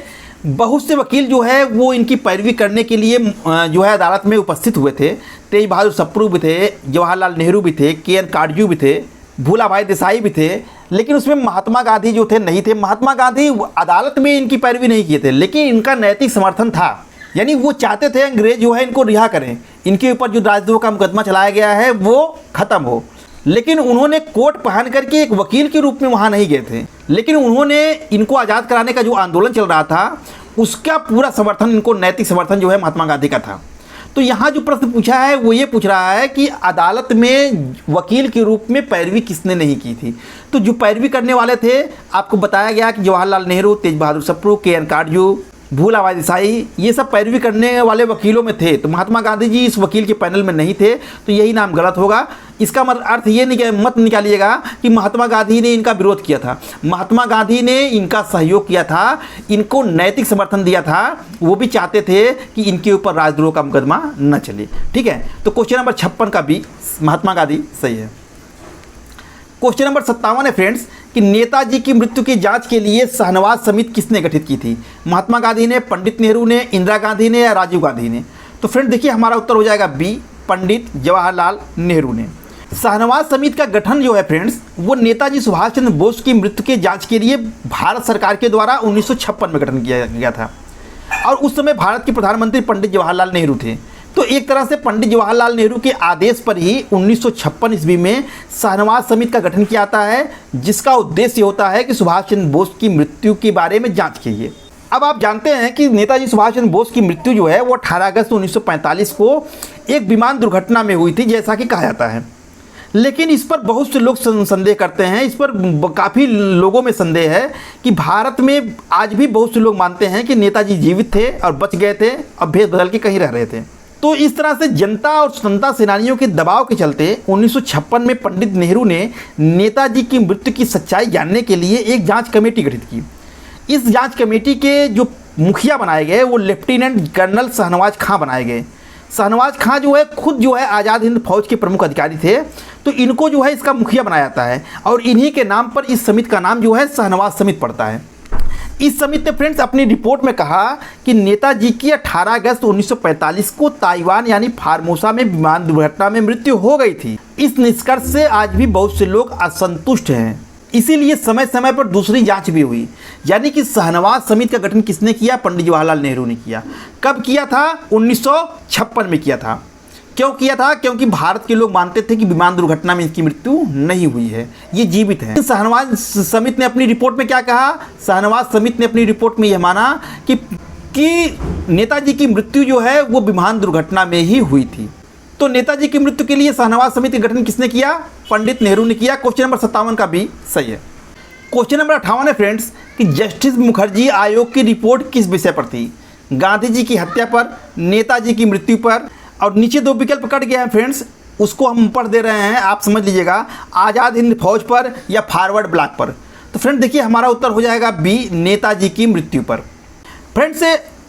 बहुत से वकील जो है वो इनकी पैरवी करने के लिए जो है अदालत में उपस्थित हुए थे। तेज बहादुर सप्रू भी थे, जवाहरलाल नेहरू भी थे, के.एन. काटजू भी थे, भूलाभाई देसाई भी थे, लेकिन उसमें महात्मा गांधी जो थे नहीं थे। महात्मा गांधी अदालत में इनकी पैरवी नहीं किए थे, लेकिन इनका नैतिक समर्थन था, यानी वो चाहते थे अंग्रेज जो है इनको रिहा करें, इनके ऊपर जो राजद्रोह का मुकदमा चलाया गया है वो ख़त्म हो। लेकिन उन्होंने कोट पहन करके एक वकील के रूप में वहाँ नहीं गए थे, लेकिन उन्होंने इनको आज़ाद कराने का जो आंदोलन चल रहा था उसका पूरा समर्थन, इनको नैतिक समर्थन जो है महात्मा गांधी का था। तो यहाँ जो प्रश्न पूछा है वो ये पूछ रहा है कि अदालत में वकील के रूप में पैरवी किसने नहीं की थी। तो जो पैरवी करने वाले थे आपको बताया गया कि जवाहरलाल नेहरू, तेज बहादुर सप्रू, के.एन. काटजू, भूलाभाई देसाई, ये सब पैरवी करने वाले वकीलों में थे। तो महात्मा गांधी जी इस वकील के पैनल में नहीं थे, तो यही नाम गलत होगा। इसका अर्थ ये नहीं, मत निकालिएगा कि महात्मा गांधी ने इनका विरोध किया था। महात्मा गांधी ने इनका सहयोग किया था, इनको नैतिक समर्थन दिया था, वो भी चाहते थे कि इनके ऊपर राजद्रोह का मुकदमा न चले। ठीक है, तो क्वेश्चन नंबर 56 का भी महात्मा गांधी सही है। क्वेश्चन नंबर 57 है फ्रेंड्स कि नेताजी की मृत्यु की जांच के लिए शाहनवाज समिति किसने गठित की थी। महात्मा गांधी ने, पंडित नेहरू ने, इंदिरा गांधी ने या राजीव गांधी ने। तो फ्रेंड देखिए हमारा उत्तर हो जाएगा बी, पंडित जवाहरलाल नेहरू ने। शाहनवाज समिति का गठन जो है फ्रेंड्स वो नेताजी सुभाष चंद्र बोस की मृत्यु के जांच के लिए भारत सरकार के द्वारा 1956 में गठन किया गया था, और उस समय भारत के प्रधानमंत्री पंडित जवाहरलाल नेहरू थे। तो एक तरह से पंडित जवाहरलाल नेहरू के आदेश पर ही 1956 ईस्वी में शाहनवाज समिति का गठन किया जाता है, जिसका उद्देश्य होता है कि सुभाष चंद्र बोस की मृत्यु के बारे में जांच कीजिए। अब आप जानते हैं कि नेताजी सुभाष चंद्र बोस की मृत्यु जो है वो 18 अगस्त 1945 को एक विमान दुर्घटना में हुई थी, जैसा कि कहा जाता है। लेकिन इस पर बहुत से लोग संदेह करते हैं, इस पर काफ़ी लोगों में संदेह है कि भारत में आज भी बहुत से लोग मानते हैं कि नेताजी जीवित थे और बच गए थे, अब भेद बदल के कहीं रह रहे थे। तो इस तरह से जनता और स्वतंत्रता सेनानियों के दबाव के चलते 1956 में पंडित नेहरू ने नेताजी की मृत्यु की सच्चाई जानने के लिए एक जांच कमेटी गठित की। इस जांच कमेटी के जो मुखिया बनाए गए वो लेफ्टिनेंट कर्नल शाहनवाज खां बनाए गए। शाहनवाज खां जो है खुद जो है आज़ाद हिंद फौज के प्रमुख अधिकारी थे, तो इनको जो है इसका मुखिया बनाया जाता है, और इन्हीं के नाम पर इस समिति का नाम जो है शाहनवाज समिति पड़ता है। इस समिति ने फ्रेंड्स अपनी रिपोर्ट में कहा कि नेताजी की 18 अगस्त 1945 को ताइवान यानी फार्मोसा में विमान दुर्घटना में मृत्यु हो गई थी। इस निष्कर्ष से आज भी बहुत से लोग असंतुष्ट हैं, इसीलिए समय समय पर दूसरी जांच भी हुई। यानी कि शाहनवाज समिति का गठन किसने किया? पंडित जवाहरलाल नेहरू ने किया। कब किया था? 1956 में किया था। क्यों किया था? क्योंकि भारत के लोग मानते थे कि विमान दुर्घटना में इसकी मृत्यु नहीं हुई है, ये जीवित है। शाहनवाज समिति ने अपनी रिपोर्ट में क्या कहा? शाहनवाज समिति ने अपनी रिपोर्ट में यह माना कि नेताजी की मृत्यु जो है वो विमान दुर्घटना में ही हुई थी। तो नेताजी की मृत्यु के लिए शाहनवाज समिति का गठन किसने किया? पंडित नेहरू ने किया। क्वेश्चन नंबर 57 का भी सही है। क्वेश्चन नंबर 58 है फ्रेंड्स कि जस्टिस मुखर्जी आयोग की रिपोर्ट किस विषय पर थी? गांधी जी की हत्या पर, नेताजी की मृत्यु पर, और नीचे दो विकल्प कट गए हैं फ्रेंड्स, उसको हम ऊपर दे रहे हैं, आप समझ लीजिएगा, आज़ाद हिंद फौज पर या फॉरवर्ड ब्लॉक पर। तो फ्रेंड देखिए हमारा उत्तर हो जाएगा बी, नेताजी की मृत्यु पर। फ्रेंड्स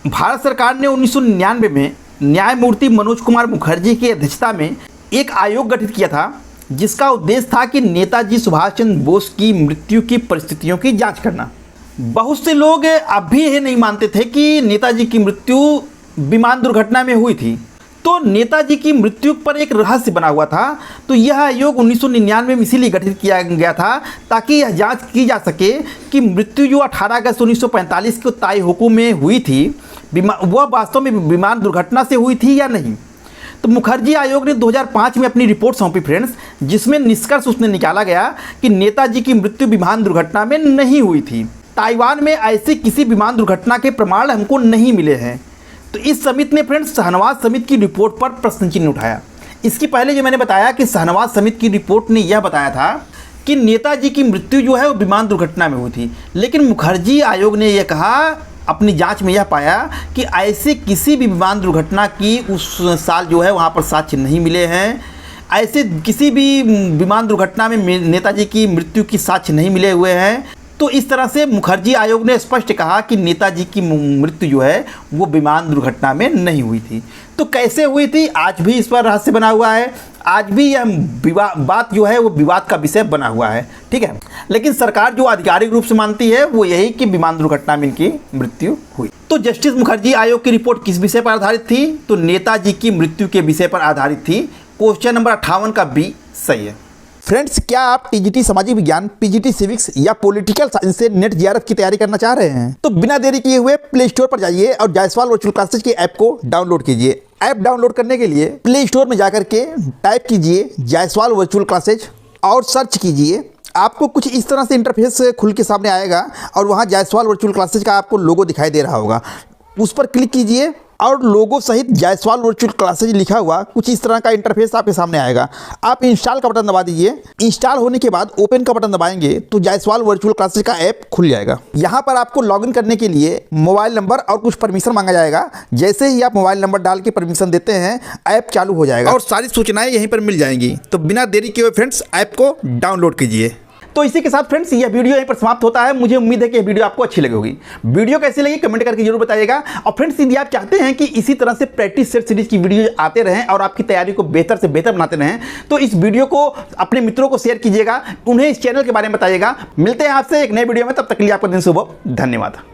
भारत सरकार ने 1999 में न्यायमूर्ति मनोज कुमार मुखर्जी की अध्यक्षता में एक आयोग गठित किया था, जिसका उद्देश्य था कि नेताजी सुभाष चंद्र बोस की मृत्यु की परिस्थितियों की जांच करना। बहुत से लोग अब भी यह नहीं मानते थे कि नेताजी की मृत्यु विमान दुर्घटना में हुई थी, तो नेताजी की मृत्यु पर एक रहस्य बना हुआ था। तो यह आयोग 1999 में इसीलिए गठित किया गया था ताकि यह जांच की जा सके कि मृत्यु जो 18 अगस्त 1945 को ताई हुकुम में हुई थी वह वास्तव में विमान दुर्घटना से हुई थी या नहीं। तो मुखर्जी आयोग ने 2005 में अपनी रिपोर्ट सौंपी फ्रेंड्स, जिसमें निष्कर्ष उसने निकाला गया कि नेताजी की मृत्यु विमान दुर्घटना में नहीं हुई थी। ताइवान में ऐसी किसी विमान दुर्घटना के प्रमाण हमको नहीं मिले हैं। तो इस समिति ने फ्रेंड्स शाहनवाज समिति की रिपोर्ट पर प्रश्न चिन्ह उठाया। इसकी पहले जो मैंने बताया कि शाहनवाज समिति की रिपोर्ट ने यह बताया था कि नेताजी की मृत्यु जो है वो विमान दुर्घटना में हुई थी, लेकिन मुखर्जी आयोग ने यह कहा, अपनी जांच में यह पाया कि ऐसे किसी भी विमान दुर्घटना की उस साल जो है वहाँ पर साक्ष्य नहीं मिले हैं। ऐसे किसी भी विमान दुर्घटना में नेताजी की मृत्यु की साक्ष्य नहीं मिले हुए हैं। तो इस तरह से मुखर्जी आयोग ने स्पष्ट कहा कि नेताजी की मृत्यु जो है वो विमान दुर्घटना में नहीं हुई थी। तो कैसे हुई थी, आज भी इस पर रहस्य बना हुआ है, आज भी यह बात जो है वो विवाद का विषय बना हुआ है, ठीक है। लेकिन सरकार जो आधिकारिक रूप से मानती है वो यही कि विमान दुर्घटना में इनकी मृत्यु हुई। तो जस्टिस मुखर्जी आयोग की रिपोर्ट किस विषय पर आधारित थी, तो नेताजी की मृत्यु के विषय पर आधारित थी। क्वेश्चन नंबर 58 का बी सही है। फ्रेंड्स, क्या आप टीजीटी सामाजिक विज्ञान, पीजीटी सिविक्स या पॉलिटिकल साइंस से नेट जीआरएफ की तैयारी करना चाह रहे हैं? तो बिना देरी किए हुए प्ले स्टोर पर जाइए और जायसवाल वर्चुअल क्लासेज के ऐप को डाउनलोड कीजिए। ऐप डाउनलोड करने के लिए प्ले स्टोर में जाकर के टाइप कीजिए जायसवाल वर्चुअल क्लासेज और सर्च कीजिए। आपको कुछ इस तरह से इंटरफेस खुल के सामने आएगा और वहाँ जायसवाल वर्चुअल क्लासेज का आपको लोगो दिखाई दे रहा होगा। उस पर क्लिक कीजिए और लोगो सहित जायसवाल वर्चुअल क्लासेज लिखा हुआ कुछ इस तरह का इंटरफेस आपके सामने आएगा। आप इंस्टॉल का बटन दबा दीजिए। इंस्टॉल होने के बाद ओपन का बटन दबाएंगे तो जायसवाल वर्चुअल क्लासेज का ऐप खुल जाएगा। यहाँ पर आपको लॉगिन करने के लिए मोबाइल नंबर और कुछ परमिशन मांगा जाएगा। जैसे ही आप मोबाइल नंबर डाल के परमिशन देते हैं, ऐप चालू हो जाएगा और सारी सूचनाएं यहीं पर मिल जाएंगी। तो बिना देरी किए फ्रेंड्स, ऐप को डाउनलोड कीजिए। तो इसी के साथ फ्रेंड्स यह वीडियो यहीं पर समाप्त होता है। मुझे उम्मीद है कि यह वीडियो आपको अच्छी लगी होगी। वीडियो कैसी लगी कमेंट करके जरूर बताइएगा। और फ्रेंड्स, यदि आप चाहते हैं कि इसी तरह से प्रैक्टिस सेट सीरीज की वीडियो आते रहें और आपकी तैयारी को बेहतर से बेहतर बनाते रहें, तो इस वीडियो को अपने मित्रों को शेयर कीजिएगा, उन्हें इस चैनल के बारे में बताइएगा। मिलते हैं आपसे एक नए वीडियो में, तब तक के लिए आपका दिन शुभ हो। धन्यवाद।